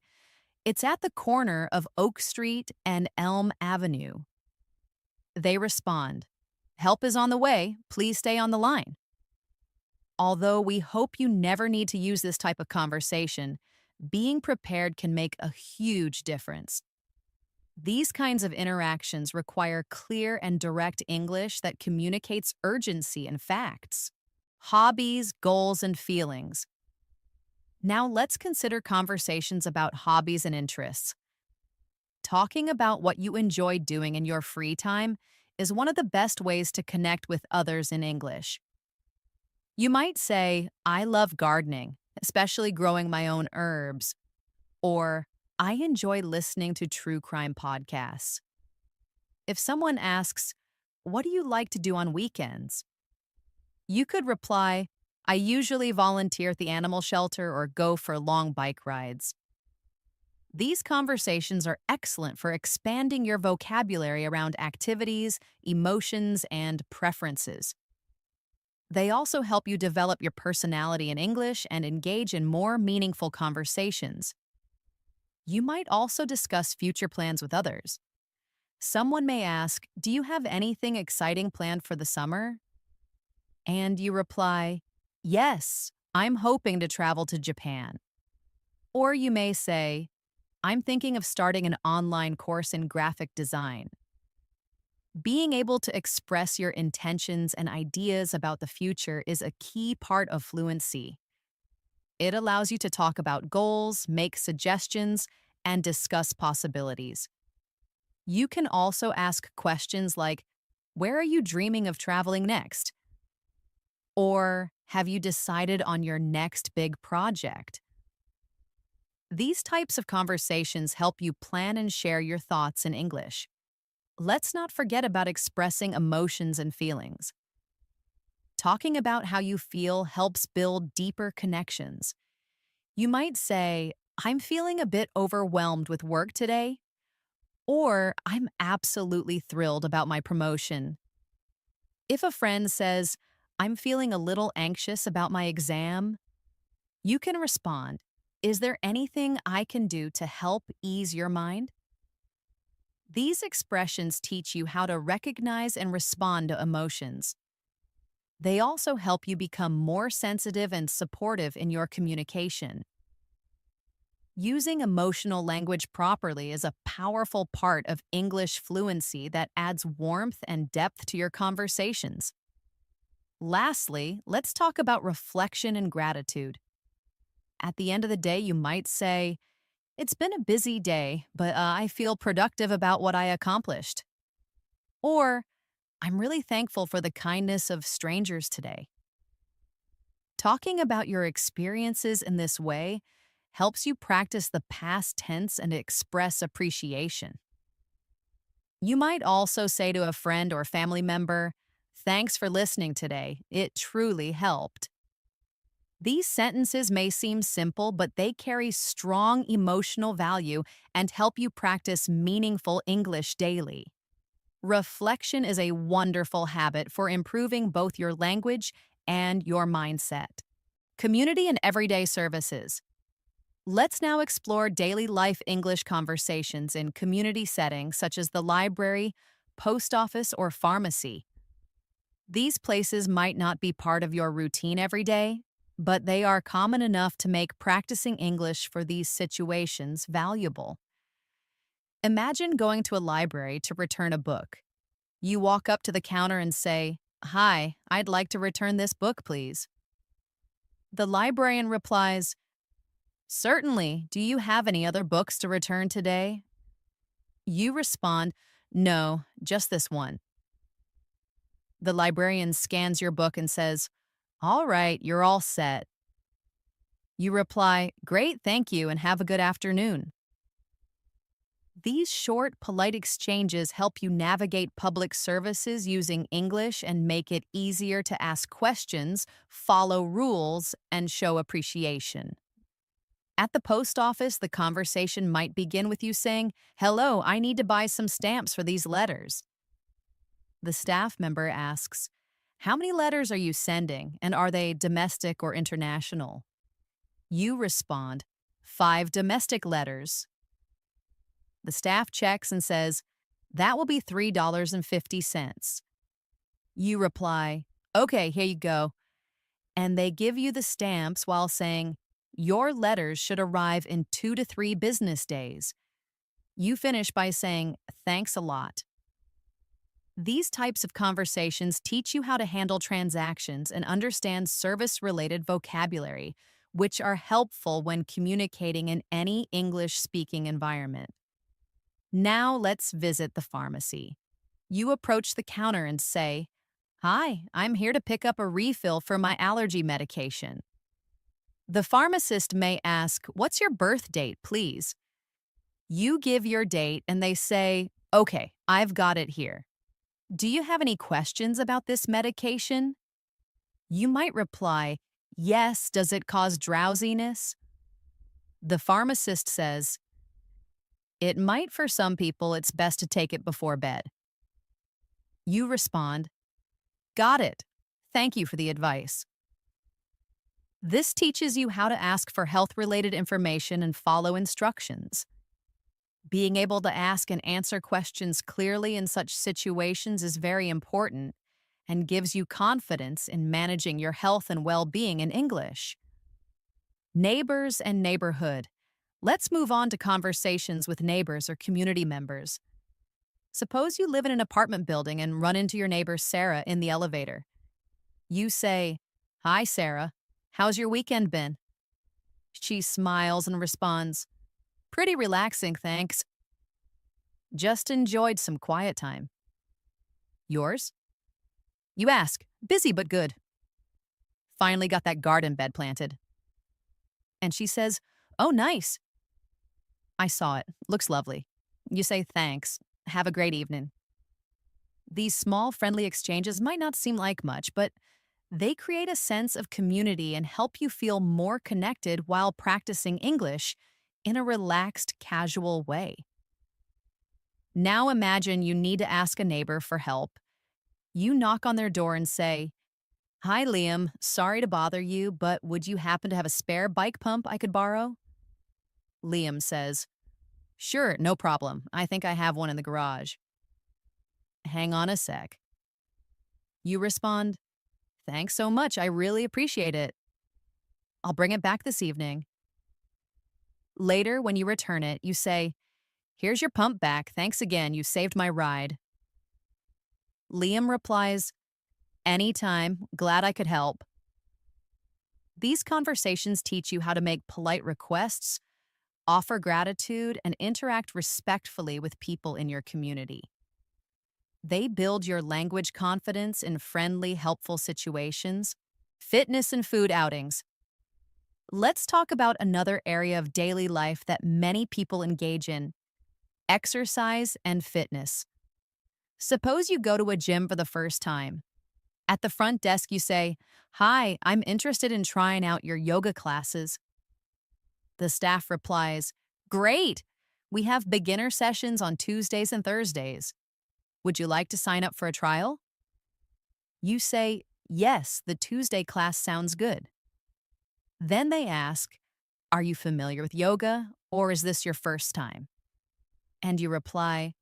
"It's at the corner of Oak Street and Elm Avenue." They respond, "Help is on the way. Please stay on the line." Although we hope you never need to use this type of conversation, being prepared can make a huge difference. These kinds of interactions require clear and direct English that communicates urgency and facts, hobbies, goals, and feelings. Now let's consider conversations about hobbies and interests. Talking about what you enjoy doing in your free time is one of the best ways to connect with others in English. You might say, "I love gardening, especially growing my own herbs," or "I enjoy listening to true crime podcasts." If someone asks, "What do you like to do on weekends?" you could reply, "I usually volunteer at the animal shelter or go for long bike rides." These conversations are excellent for expanding your vocabulary around activities, emotions, and preferences. They also help you develop your personality in English and engage in more meaningful conversations. You might also discuss future plans with others. Someone may ask, "Do you have anything exciting planned for the summer?" And you reply, "Yes, I'm hoping to travel to Japan." Or you may say, "I'm thinking of starting an online course in graphic design." Being able to express your intentions and ideas about the future is a key part of fluency. It allows you to talk about goals, make suggestions, and discuss possibilities. You can also ask questions like, "Where are you dreaming of traveling next?" Or, "Have you decided on your next big project?" These types of conversations help you plan and share your thoughts in English. Let's not forget about expressing emotions and feelings. Talking about how you feel helps build deeper connections. You might say, "I'm feeling a bit overwhelmed with work today," or "I'm absolutely thrilled about my promotion." If a friend says, "I'm feeling a little anxious about my exam," you can respond, "Is there anything I can do to help ease your mind?" These expressions teach you how to recognize and respond to emotions. They also help you become more sensitive and supportive in your communication. Using emotional language properly is a powerful part of English fluency that adds warmth and depth to your conversations. Lastly, let's talk about reflection and gratitude. At the end of the day, you might say, "It's been a busy day, but I feel productive about what I accomplished." Or, "I'm really thankful for the kindness of strangers today." Talking about your experiences in this way helps you practice the past tense and express appreciation. You might also say to a friend or family member, "Thanks for listening today. It truly helped." These sentences may seem simple, but they carry strong emotional value and help you practice meaningful English daily. Reflection is a wonderful habit for improving both your language and your mindset. Community and everyday services. Let's now explore daily life English conversations in community settings such as the library, post office, or pharmacy. These places might not be part of your routine every day, but they are common enough to make practicing English for these situations valuable. Imagine going to a library to return a book. You walk up to the counter and say, "Hi, I'd like to return this book, please." The librarian replies, "Certainly, do you have any other books to return today?" You respond, "No, just this one." The librarian scans your book and says, "All right, you're all set." You reply, "Great, thank you, and have a good afternoon." These short, polite exchanges help you navigate public services using English and make it easier to ask questions, follow rules, and show appreciation. At the post office, the conversation might begin with you saying, "Hello, I need to buy some stamps for these letters." The staff member asks, "How many letters are you sending, and are they domestic or international?" You respond, "5 domestic letters." The staff checks and says, "That will be $3.50. You reply, "Okay, here you go." And they give you the stamps while saying, "Your letters should arrive in 2 to 3 business days." You finish by saying, "Thanks a lot." These types of conversations teach you how to handle transactions and understand service related vocabulary, which are helpful when communicating in any English speaking environment. Now let's visit the pharmacy. You approach the counter and say, "Hi, I'm here to pick up a refill for my allergy medication." The pharmacist may ask, "What's your birth date, please?" You give your date and they say, "Okay, I've got it here. Do you have any questions about this medication?" You might reply, "Yes, does it cause drowsiness?" The pharmacist says, "It might for some people, it's best to take it before bed." You respond, "Got it. Thank you for the advice." This teaches you how to ask for health-related information and follow instructions. Being able to ask and answer questions clearly in such situations is very important and gives you confidence in managing your health and well-being in English. Neighbors and neighborhood. Let's move on to conversations with neighbors or community members. Suppose you live in an apartment building and run into your neighbor Sarah in the elevator. You say, "Hi, Sarah. How's your weekend been?" She smiles and responds, "Pretty relaxing, thanks. Just enjoyed some quiet time." Yours? You ask, "Busy but good. Finally got that garden bed planted." And she says, "Oh, nice. I saw it. Looks lovely." You say, "Thanks. Have a great evening." These small, friendly exchanges might not seem like much, but they create a sense of community and help you feel more connected while practicing English in a relaxed, casual way. Now imagine you need to ask a neighbor for help. You knock on their door and say, "Hi, Liam. Sorry to bother you, but would you happen to have a spare bike pump I could borrow?" Liam says, "Sure, no problem. I think I have one in the garage." "Hang on a sec." You respond, "Thanks so much. I really appreciate it. I'll bring it back this evening." Later, when you return it, you say, "Here's your pump back. Thanks again. You saved my ride." Liam replies, "Anytime. Glad I could help." These conversations teach you how to make polite requests, offer gratitude, and interact respectfully with people in your community. They build your language confidence in friendly, helpful situations. Fitness and food outings. Let's talk about another area of daily life that many people engage in: exercise and fitness. Suppose you go to a gym for the first time. At the front desk, you say, "Hi, I'm interested in trying out your yoga classes." The staff replies, "Great! We have beginner sessions on Tuesdays and Thursdays. Would you like to sign up for a trial?" You say, "Yes, the Tuesday class sounds good." Then they ask, "Are you familiar with yoga, or is this your first time?" And you reply,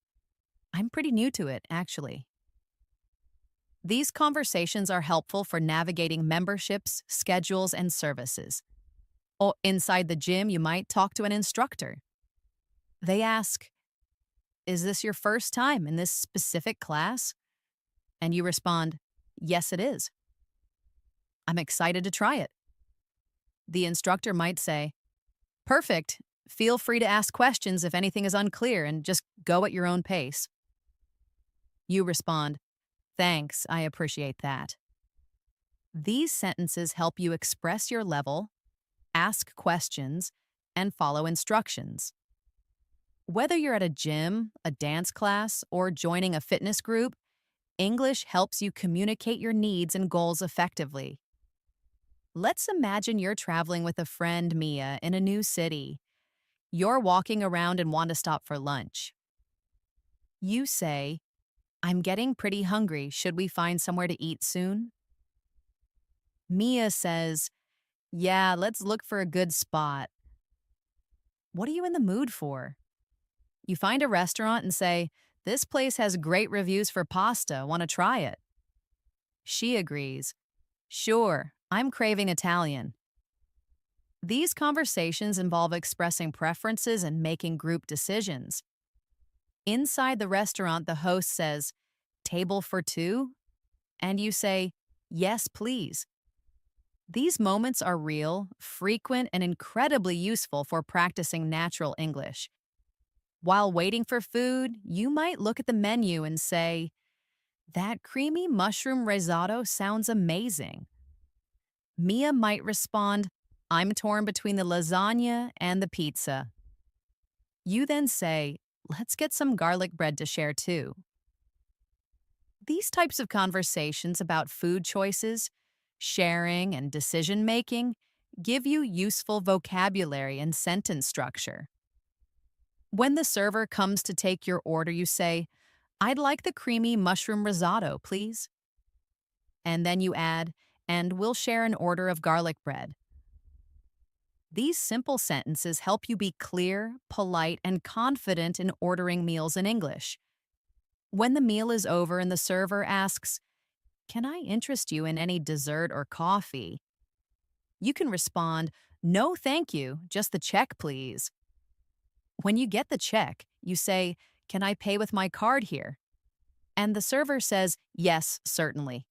"I'm pretty new to it, actually." These conversations are helpful for navigating memberships, schedules, and services. Or inside the gym, you might talk to an instructor. They ask, "Is this your first time in this specific class?" And you respond, "Yes, it is. I'm excited to try it." The instructor might say, "Perfect. Feel free to ask questions if anything is unclear and just go at your own pace." You respond, "Thanks, I appreciate that." These sentences help you express your level, ask questions, and follow instructions. Whether you're at a gym, a dance class, or joining a fitness group, English helps you communicate your needs and goals effectively. Let's imagine you're traveling with a friend, Mia, in a new city. You're walking around and want to stop for lunch. You say, I'm getting pretty hungry. Should we find somewhere to eat soon? Mia says, yeah, let's look for a good spot. What are you in the mood for? You find a restaurant and say, this place has great reviews for pasta. Want to try it? She agrees. Sure, I'm craving Italian. These conversations involve expressing preferences and making group decisions. Inside the restaurant, the host says, table for two? And you say, yes, please. These moments are real, frequent, and incredibly useful for practicing natural English. While waiting for food, you might look at the menu and say, that creamy mushroom risotto sounds amazing. Mia might respond, I'm torn between the lasagna and the pizza. You then say, let's get some garlic bread to share too. These types of conversations about food choices, sharing, and decision making give you useful vocabulary and sentence structure. When the server comes to take your order, you say, I'd like the creamy mushroom risotto, please. And then you add, and we'll share an order of garlic bread. These simple sentences help you be clear, polite, and confident in ordering meals in English. When the meal is over and the server asks, can I interest you in any dessert or coffee? You can respond, no, thank you, just the check, please. When you get the check, you say, can I pay with my card here? And the server says, yes, certainly.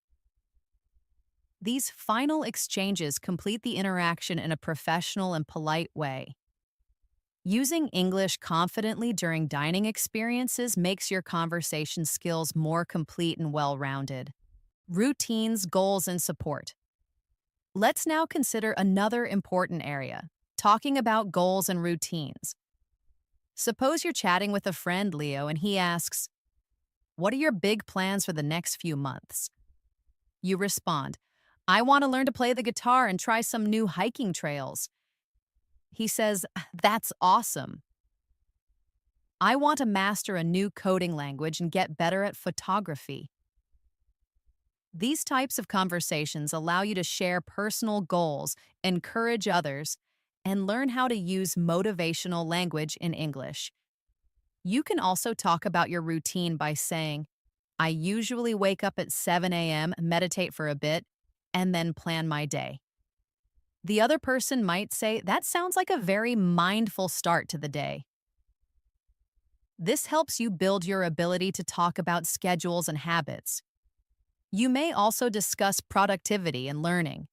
These final exchanges complete the interaction in a professional and polite way. Using English confidently during dining experiences makes your conversation skills more complete and well-rounded. Routines, goals, and support. Let's now consider another important area, talking about goals and routines. Suppose you're chatting with a friend, Leo, and he asks, what are your big plans for the next few months? You respond, I want to learn to play the guitar and try some new hiking trails. He says, that's awesome. I want to master a new coding language and get better at photography. These types of conversations allow you to share personal goals, encourage others, and learn how to use motivational language in English. You can also talk about your routine by saying, I usually wake up at 7 a.m., meditate for a bit, and then plan my day. The other person might say, that sounds like a very mindful start to the day. This helps you build your ability to talk about schedules and habits. You may also discuss productivity and learning.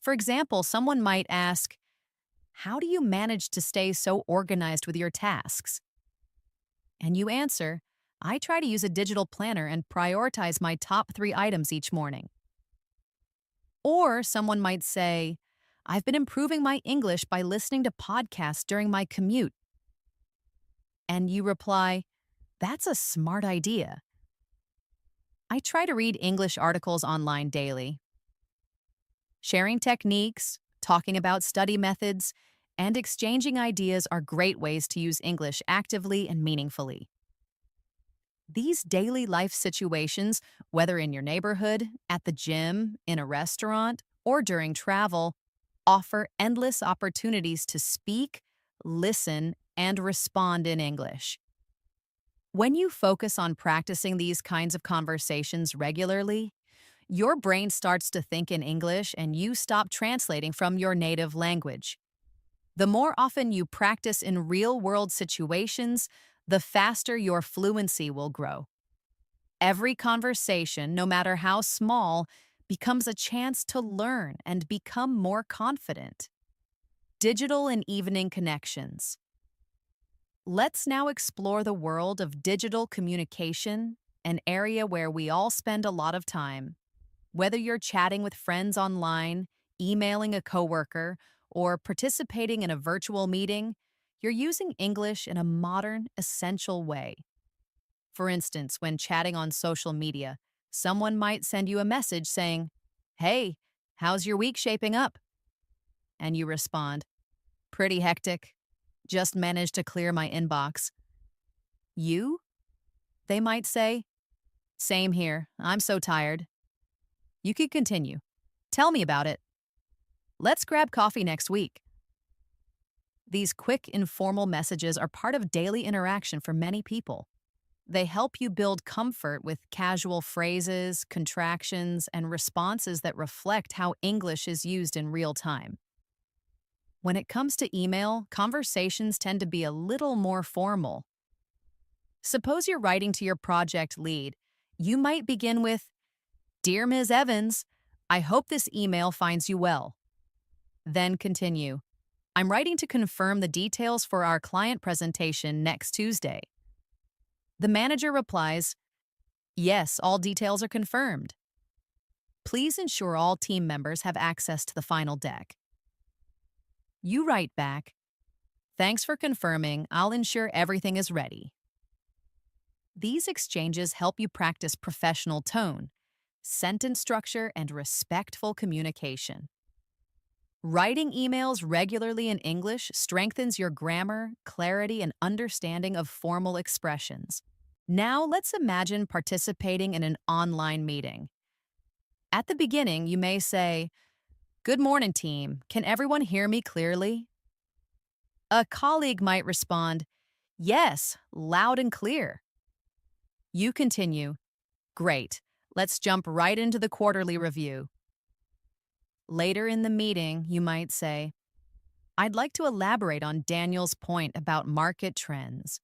For example, someone might ask, how do you manage to stay so organized with your tasks? And you answer, I try to use a digital planner and prioritize my top 3 items each morning. Or someone might say, I've been improving my English by listening to podcasts during my commute. And you reply, that's a smart idea. I try to read English articles online daily. Sharing techniques, talking about study methods, and exchanging ideas are great ways to use English actively and meaningfully. These daily life situations, whether in your neighborhood, at the gym, in a restaurant, or during travel, offer endless opportunities to speak, listen, and respond in English. When you focus on practicing these kinds of conversations regularly, your brain starts to think in English and you stop translating from your native language. The more often you practice in real-world situations, the faster your fluency will grow. Every conversation, no matter how small, becomes a chance to learn and become more confident. Digital and evening connections. Let's now explore the world of digital communication, an area where we all spend a lot of time. Whether you're chatting with friends online, emailing a coworker, or participating in a virtual meeting, you're using English in a modern, essential way. For instance, when chatting on social media, someone might send you a message saying, "Hey, how's your week shaping up?" And you respond, "Pretty hectic. Just managed to clear my inbox." You? They might say, "Same here. I'm so tired." You could continue. "Tell me about it. Let's grab coffee next week." These quick, informal messages are part of daily interaction for many people. They help you build comfort with casual phrases, contractions, and responses that reflect how English is used in real time. When it comes to email, conversations tend to be a little more formal. Suppose you're writing to your project lead. You might begin with, "Dear Ms. Evans, I hope this email finds you well." Then continue, "I'm writing to confirm the details for our client presentation next Tuesday." The manager replies, "Yes, all details are confirmed. Please ensure all team members have access to the final deck." You write back, "Thanks for confirming. I'll ensure everything is ready." These exchanges help you practice professional tone, sentence structure, and respectful communication. Writing emails regularly in English strengthens your grammar, clarity, and understanding of formal expressions. Now, let's imagine participating in an online meeting. At the beginning, you may say, "Good morning, team. Can everyone hear me clearly?" A colleague might respond, "Yes, loud and clear." You continue, "Great. Let's jump right into the quarterly review." Later in the meeting, you might say, "I'd like to elaborate on Daniel's point about market trends."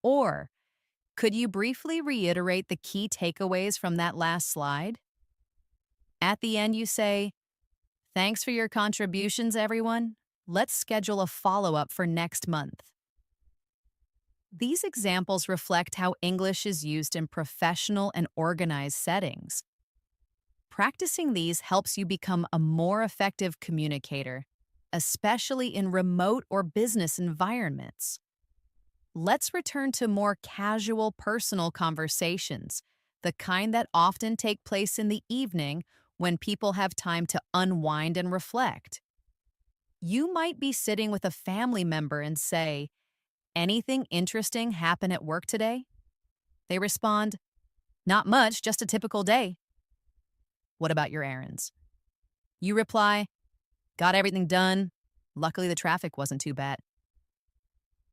Or, "Could you briefly reiterate the key takeaways from that last slide?" At the end, you say, "Thanks for your contributions, everyone. Let's schedule a follow-up for next month." These examples reflect how English is used in professional and organized settings. Practicing these helps you become a more effective communicator, especially in remote or business environments. Let's return to more casual personal conversations, the kind that often take place in the evening when people have time to unwind and reflect. You might be sitting with a family member and say, "Anything interesting happen at work today?" They respond, "Not much, just a typical day." "What about your errands?" You reply, "Got everything done. Luckily, the traffic wasn't too bad."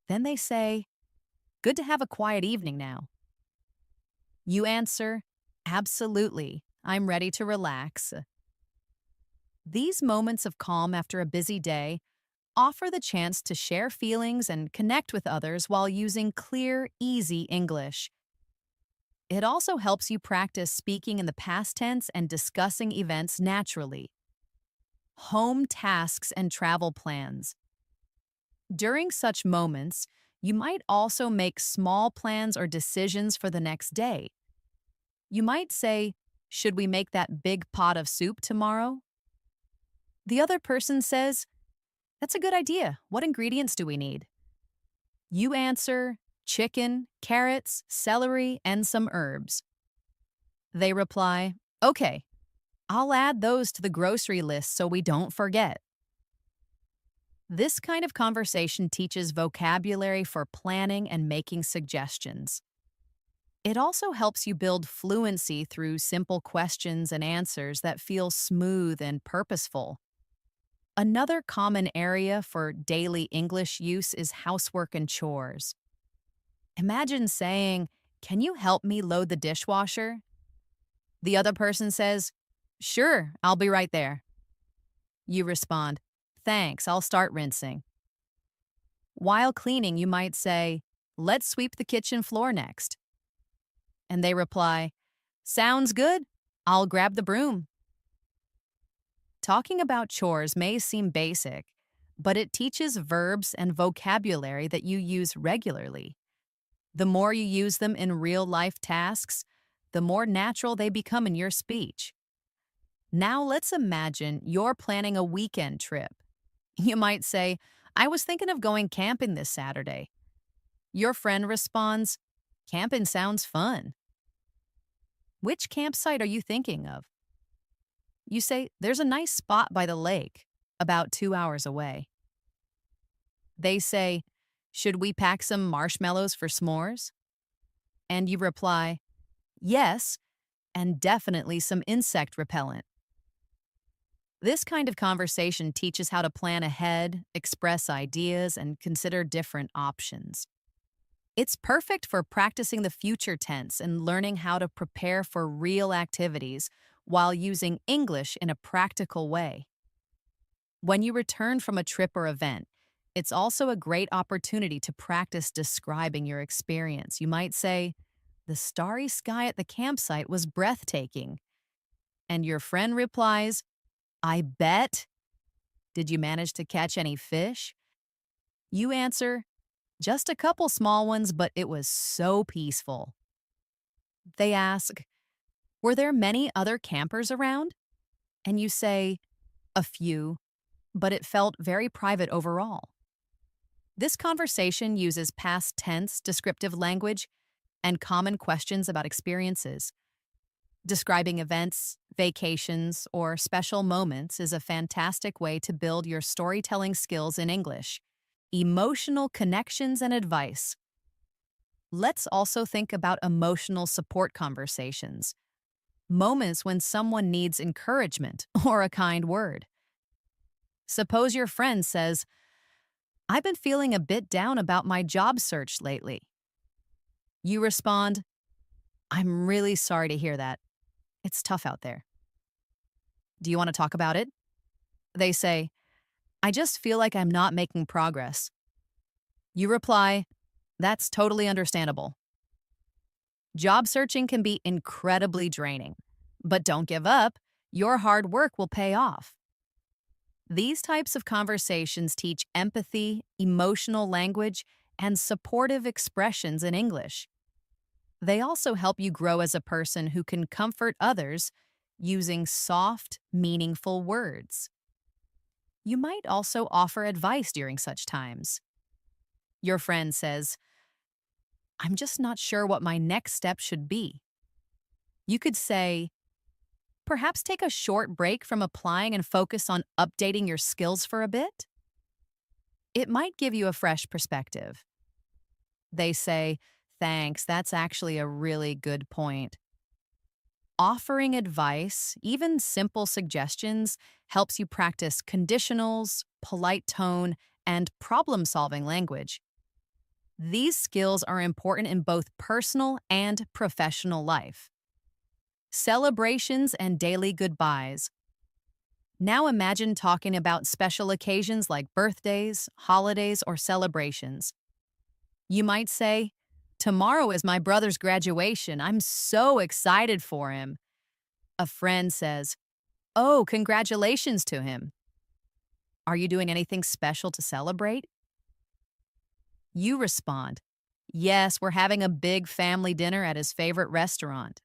Then they say, "Good to have a quiet evening now." You answer, "Absolutely. I'm ready to relax." These moments of calm after a busy day offer the chance to share feelings and connect with others while using clear, easy English. It also helps you practice speaking in the past tense and discussing events naturally. Home tasks and travel plans. During such moments, you might also make small plans or decisions for the next day. You might say, "Should we make that big pot of soup tomorrow?" The other person says, "That's a good idea. What ingredients do we need?" You answer, "Chicken, carrots, celery, and some herbs." They reply, "Okay, I'll add those to the grocery list so we don't forget." This kind of conversation teaches vocabulary for planning and making suggestions. It also helps you build fluency through simple questions and answers that feel smooth and purposeful. Another common area for daily English use is housework and chores. Imagine saying, "Can you help me load the dishwasher?" The other person says, "Sure, I'll be right there." You respond, "Thanks, I'll start rinsing." While cleaning, you might say, "Let's sweep the kitchen floor next." And they reply, "Sounds good. I'll grab the broom." Talking about chores may seem basic, but it teaches verbs and vocabulary that you use regularly. The more you use them in real-life tasks, the more natural they become in your speech. Now let's imagine you're planning a weekend trip. You might say, I was thinking of going camping this Saturday. Your friend responds, camping sounds fun. Which campsite are you thinking of? You say, there's a nice spot by the lake, about 2 hours away. They say, should we pack some marshmallows for s'mores? And you reply, yes, and definitely some insect repellent. This kind of conversation teaches how to plan ahead, express ideas, and consider different options. It's perfect for practicing the future tense and learning how to prepare for real activities while using English in a practical way. When you return from a trip or event, it's also a great opportunity to practice describing your experience. You might say, the starry sky at the campsite was breathtaking. And your friend replies, I bet. Did you manage to catch any fish? You answer, just a couple small ones, but it was so peaceful. They ask, were there many other campers around? And you say, a few, but it felt very private overall. This conversation uses past tense descriptive language and common questions about experiences. Describing events, vacations, or special moments is a fantastic way to build your storytelling skills in English. Emotional connections and advice. Let's also think about emotional support conversations. Moments when someone needs encouragement or a kind word. Suppose your friend says, I've been feeling a bit down about my job search lately. You respond, I'm really sorry to hear that. It's tough out there. Do you want to talk about it? They say, I just feel like I'm not making progress. You reply, that's totally understandable. Job searching can be incredibly draining, but don't give up. Your hard work will pay off. These types of conversations teach empathy, emotional language, and supportive expressions in English. They also help you grow as a person who can comfort others using soft, meaningful words. You might also offer advice during such times. Your friend says, I'm just not sure what my next step should be. You could say, perhaps take a short break from applying and focus on updating your skills for a bit. It might give you a fresh perspective. They say, thanks, that's actually a really good point. Offering advice, even simple suggestions, helps you practice conditionals, polite tone, and problem-solving language. These skills are important in both personal and professional life. Celebrations and daily goodbyes. Now imagine talking about special occasions like birthdays, holidays, or celebrations. You might say, tomorrow is my brother's graduation. I'm so excited for him. A friend says, oh, congratulations to him. Are you doing anything special to celebrate? You respond, yes, we're having a big family dinner at his favorite restaurant.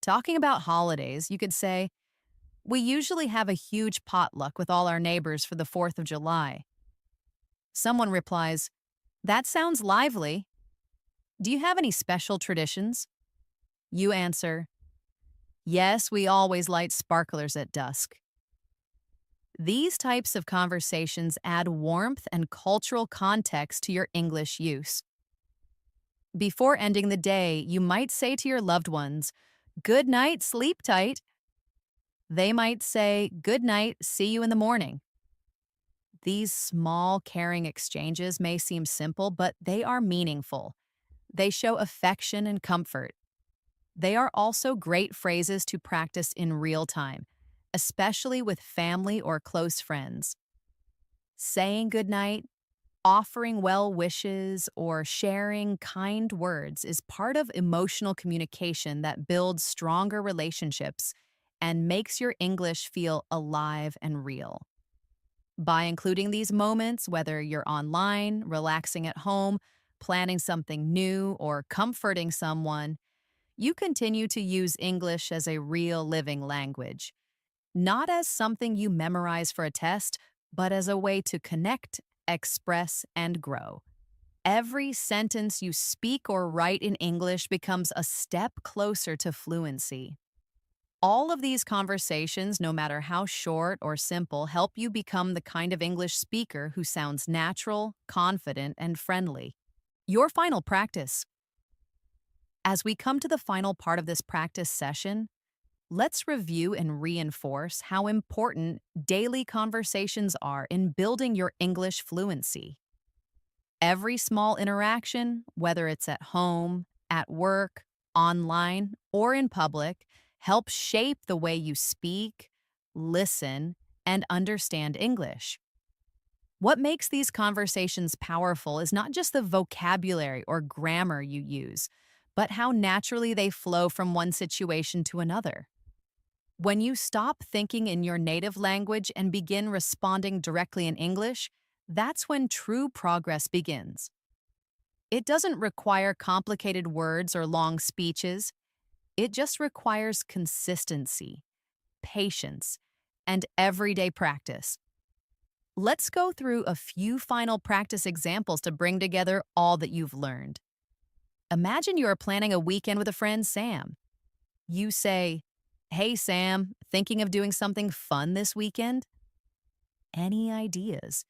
Talking about holidays, you could say, we usually have a huge potluck with all our neighbors for the 4th of July. Someone replies, that sounds lively. Do you have any special traditions? You answer, yes, we always light sparklers at dusk. These types of conversations add warmth and cultural context to your English use. Before ending the day, you might say to your loved ones, good night, sleep tight. They might say, good night, see you in the morning. These small, caring exchanges may seem simple, but they are meaningful. They show affection and comfort. They are also great phrases to practice in real time, especially with family or close friends. Saying goodnight, offering well wishes, or sharing kind words is part of emotional communication that builds stronger relationships and makes your English feel alive and real. By including these moments, whether you're online, relaxing at home, planning something new, or comforting someone, you continue to use English as a real living language. Not as something you memorize for a test, but as a way to connect, express, and grow. Every sentence you speak or write in English becomes a step closer to fluency. All of these conversations, no matter how short or simple, help you become the kind of English speaker who sounds natural, confident, and friendly. Your final practice. As we come to the final part of this practice session, let's review and reinforce how important daily conversations are in building your English fluency. Every small interaction, whether it's at home, at work, online, or in public, helps shape the way you speak, listen, and understand English. What makes these conversations powerful is not just the vocabulary or grammar you use, but how naturally they flow from one situation to another. When you stop thinking in your native language and begin responding directly in English, that's when true progress begins. It doesn't require complicated words or long speeches. It just requires consistency, patience, and everyday practice. Let's go through a few final practice examples to bring together all that you've learned. Imagine you are planning a weekend with a friend, Sam. You say, "Hey, Sam, thinking of doing something fun this weekend? Any ideas?"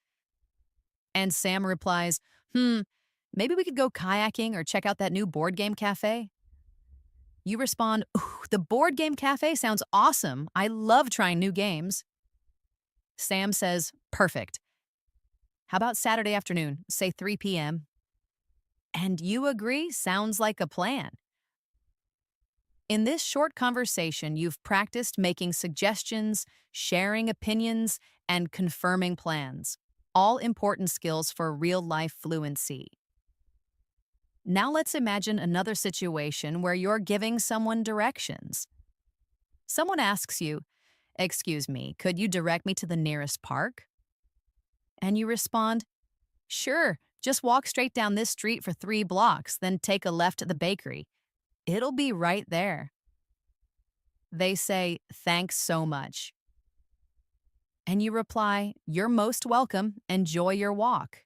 And Sam replies, maybe we could go kayaking or check out that new board game cafe. You respond, "Ooh, the board game cafe sounds awesome. I love trying new games." Sam says, "Perfect. How about Saturday afternoon, say 3 p.m.?" And you agree, sounds like a plan. In this short conversation, you've practiced making suggestions, sharing opinions, and confirming plans, all important skills for real-life fluency. Now let's imagine another situation where you're giving someone directions. Someone asks you, "Excuse me, could you direct me to the nearest park?" And you respond, "Sure, just walk straight down this street for 3 blocks, then take a left at the bakery. It'll be right there." They say, "Thanks so much." And you reply, "You're most welcome. Enjoy your walk."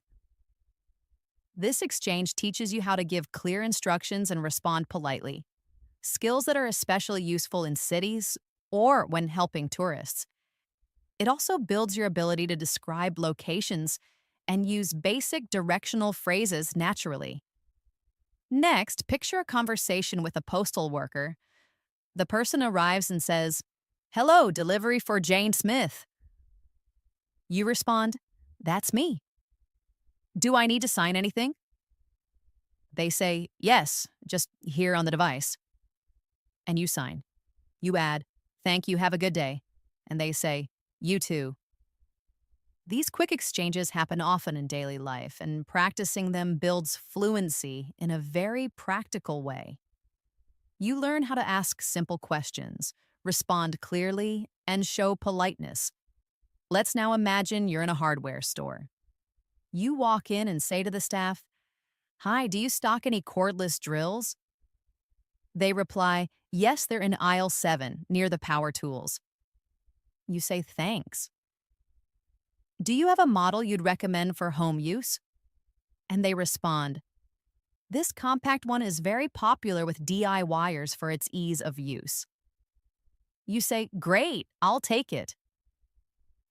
This exchange teaches you how to give clear instructions and respond politely, skills that are especially useful in cities or when helping tourists. It also builds your ability to describe locations and use basic directional phrases naturally. Next, picture a conversation with a postal worker. The person arrives and says, "Hello, delivery for Jane Smith." You respond, "That's me. Do I need to sign anything?" They say, "Yes, just here on the device." And you sign. You add, "Thank you, have a good day." And they say, "You too." These quick exchanges happen often in daily life, and practicing them builds fluency in a very practical way. You learn how to ask simple questions, respond clearly, and show politeness. Let's now imagine you're in a hardware store. You walk in and say to the staff, "Hi, do you stock any cordless drills?" They reply, "Yes, they're in aisle 7, near the power tools." You say, "Thanks. Do you have a model you'd recommend for home use?" And they respond, "This compact one is very popular with DIYers for its ease of use." You say, "Great, I'll take it."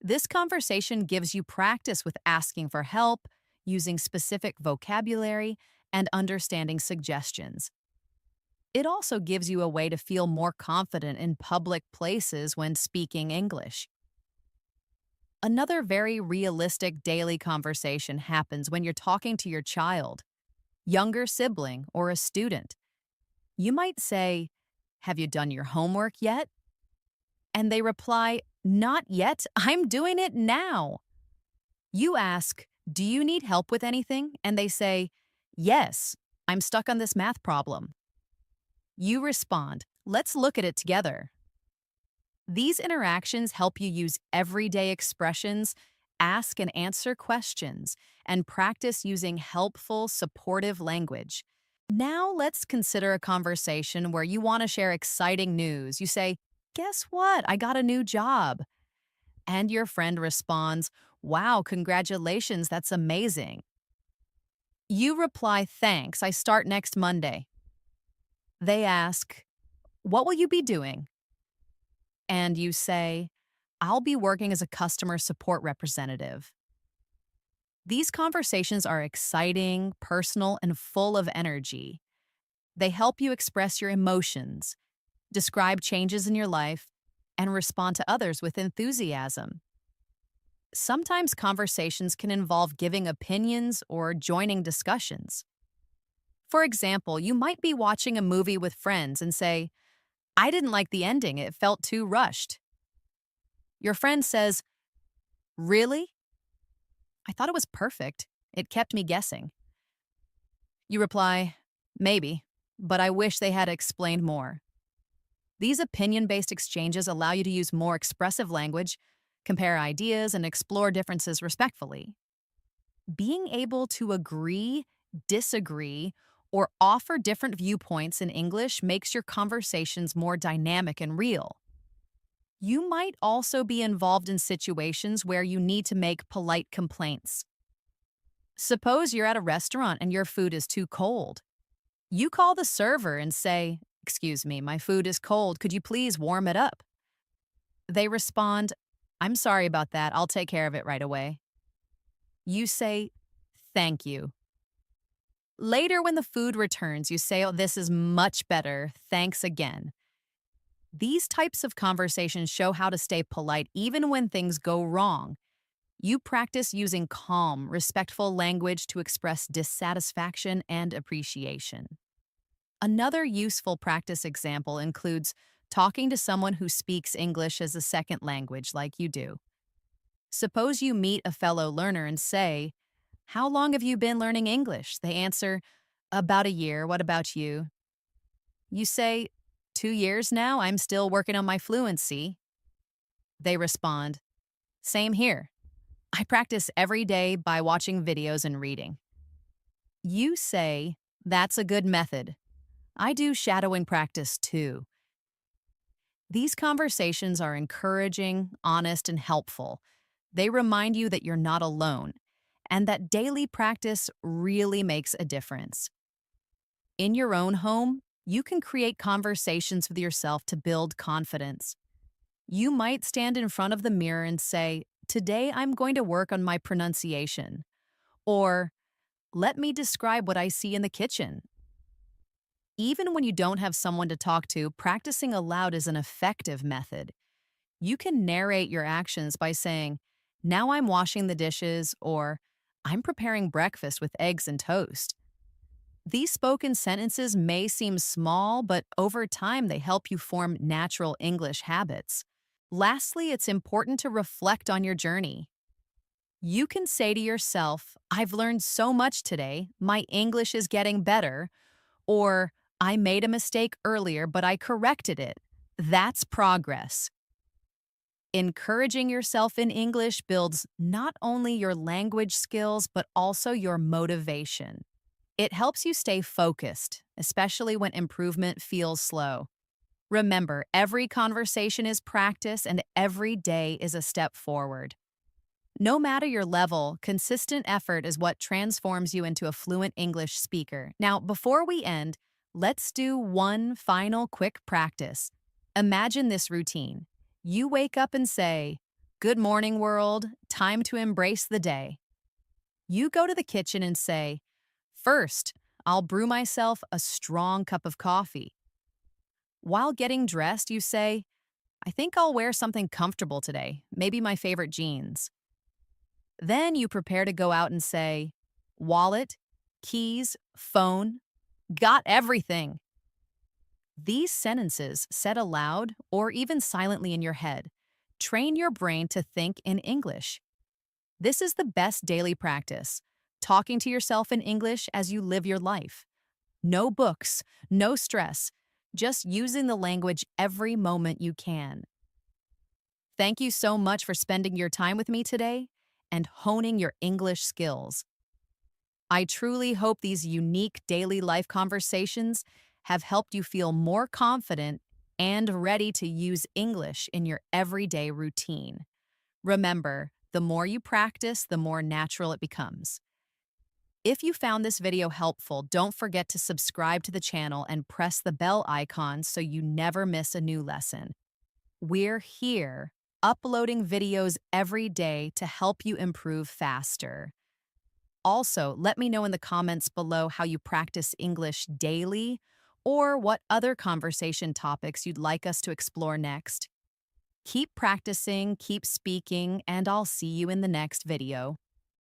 This conversation gives you practice with asking for help, using specific vocabulary, and understanding suggestions. It also gives you a way to feel more confident in public places when speaking English. Another very realistic daily conversation happens when you're talking to your child, younger sibling, or a student. You might say, "Have you done your homework yet?" And they reply, "Not yet, I'm doing it now." You ask, "Do you need help with anything?" And they say, "Yes, I'm stuck on this math problem." You respond, "Let's look at it together." These interactions help you use everyday expressions, ask and answer questions, and practice using helpful, supportive language. Now let's consider a conversation where you want to share exciting news. You say, "Guess what? I got a new job." And your friend responds, Wow, congratulations, that's amazing. You reply, thanks, I start next Monday. They ask, what will you be doing? And you say, I'll be working as a customer support representative. These conversations are exciting, personal, and full of energy. They help you express your emotions, describe changes in your life, and respond to others with enthusiasm. Sometimes conversations can involve giving opinions or joining discussions. For example, you might be watching a movie with friends and say, I didn't like the ending, it felt too rushed. Your friend says, really? I thought it was perfect. It kept me guessing. You reply, maybe, but I wish they had explained more. These opinion based exchanges allow you to use more expressive language, compare ideas, and explore differences respectfully. Being able to agree, disagree, or offer different viewpoints in English makes your conversations more dynamic and real. You might also be involved in situations where you need to make polite complaints. Suppose you're at a restaurant and your food is too cold. You call the server and say, excuse me, my food is cold. Could you please warm it up? They respond, I'm sorry about that. I'll take care of it right away. You say, thank you. Later, when the food returns, you say, oh, this is much better. Thanks again. These types of conversations show how to stay polite even when things go wrong. You practice using calm, respectful language to express dissatisfaction and appreciation. Another useful practice example includes talking to someone who speaks English as a second language like you do. Suppose you meet a fellow learner and say, how long have you been learning English? They answer, about a year. What about you? You say, 2 years now. I'm still working on my fluency. They respond, same here. I practice every day by watching videos and reading. You say, that's a good method. I do shadowing practice too. These conversations are encouraging, honest, and helpful. They remind you that you're not alone and that daily practice really makes a difference. In your own home, you can create conversations with yourself to build confidence. You might stand in front of the mirror and say, today I'm going to work on my pronunciation. Or, let me describe what I see in the kitchen. Even when you don't have someone to talk to, practicing aloud is an effective method. You can narrate your actions by saying, now I'm washing the dishes, or I'm preparing breakfast with eggs and toast. These spoken sentences may seem small, but over time they help you form natural English habits. Lastly, it's important to reflect on your journey. You can say to yourself, I've learned so much today, my English is getting better, or I made a mistake earlier, but I corrected it. That's progress. Encouraging yourself in English builds not only your language skills, but also your motivation. It helps you stay focused, especially when improvement feels slow. Remember, every conversation is practice and every day is a step forward. No matter your level, consistent effort is what transforms you into a fluent English speaker. Now, before we end, let's do one final quick practice. Imagine this routine. You wake up and say, good morning, world, time to embrace the day. You go to the kitchen and say, first, I'll brew myself a strong cup of coffee. While getting dressed, you say, I think I'll wear something comfortable today, maybe my favorite jeans. Then you prepare to go out and say, wallet, keys, phone, got everything. These sentences, said aloud or even silently in your head, train your brain to think in English. This is the best daily practice, talking to yourself in English as you live your life. No books, no stress, just using the language every moment you can. Thank you so much for spending your time with me today and honing your English skills. I truly hope these unique daily life conversations have helped you feel more confident and ready to use English in your everyday routine. Remember, The more you practice, the more natural it becomes. If you found this video helpful, don't forget to subscribe to the channel and press the bell icon so you never miss a new lesson. We're here, uploading videos every day to help you improve faster. Also, let me know in the comments below how you practice English daily or what other conversation topics you'd like us to explore next. Keep practicing, keep speaking, and I'll see you in the next video.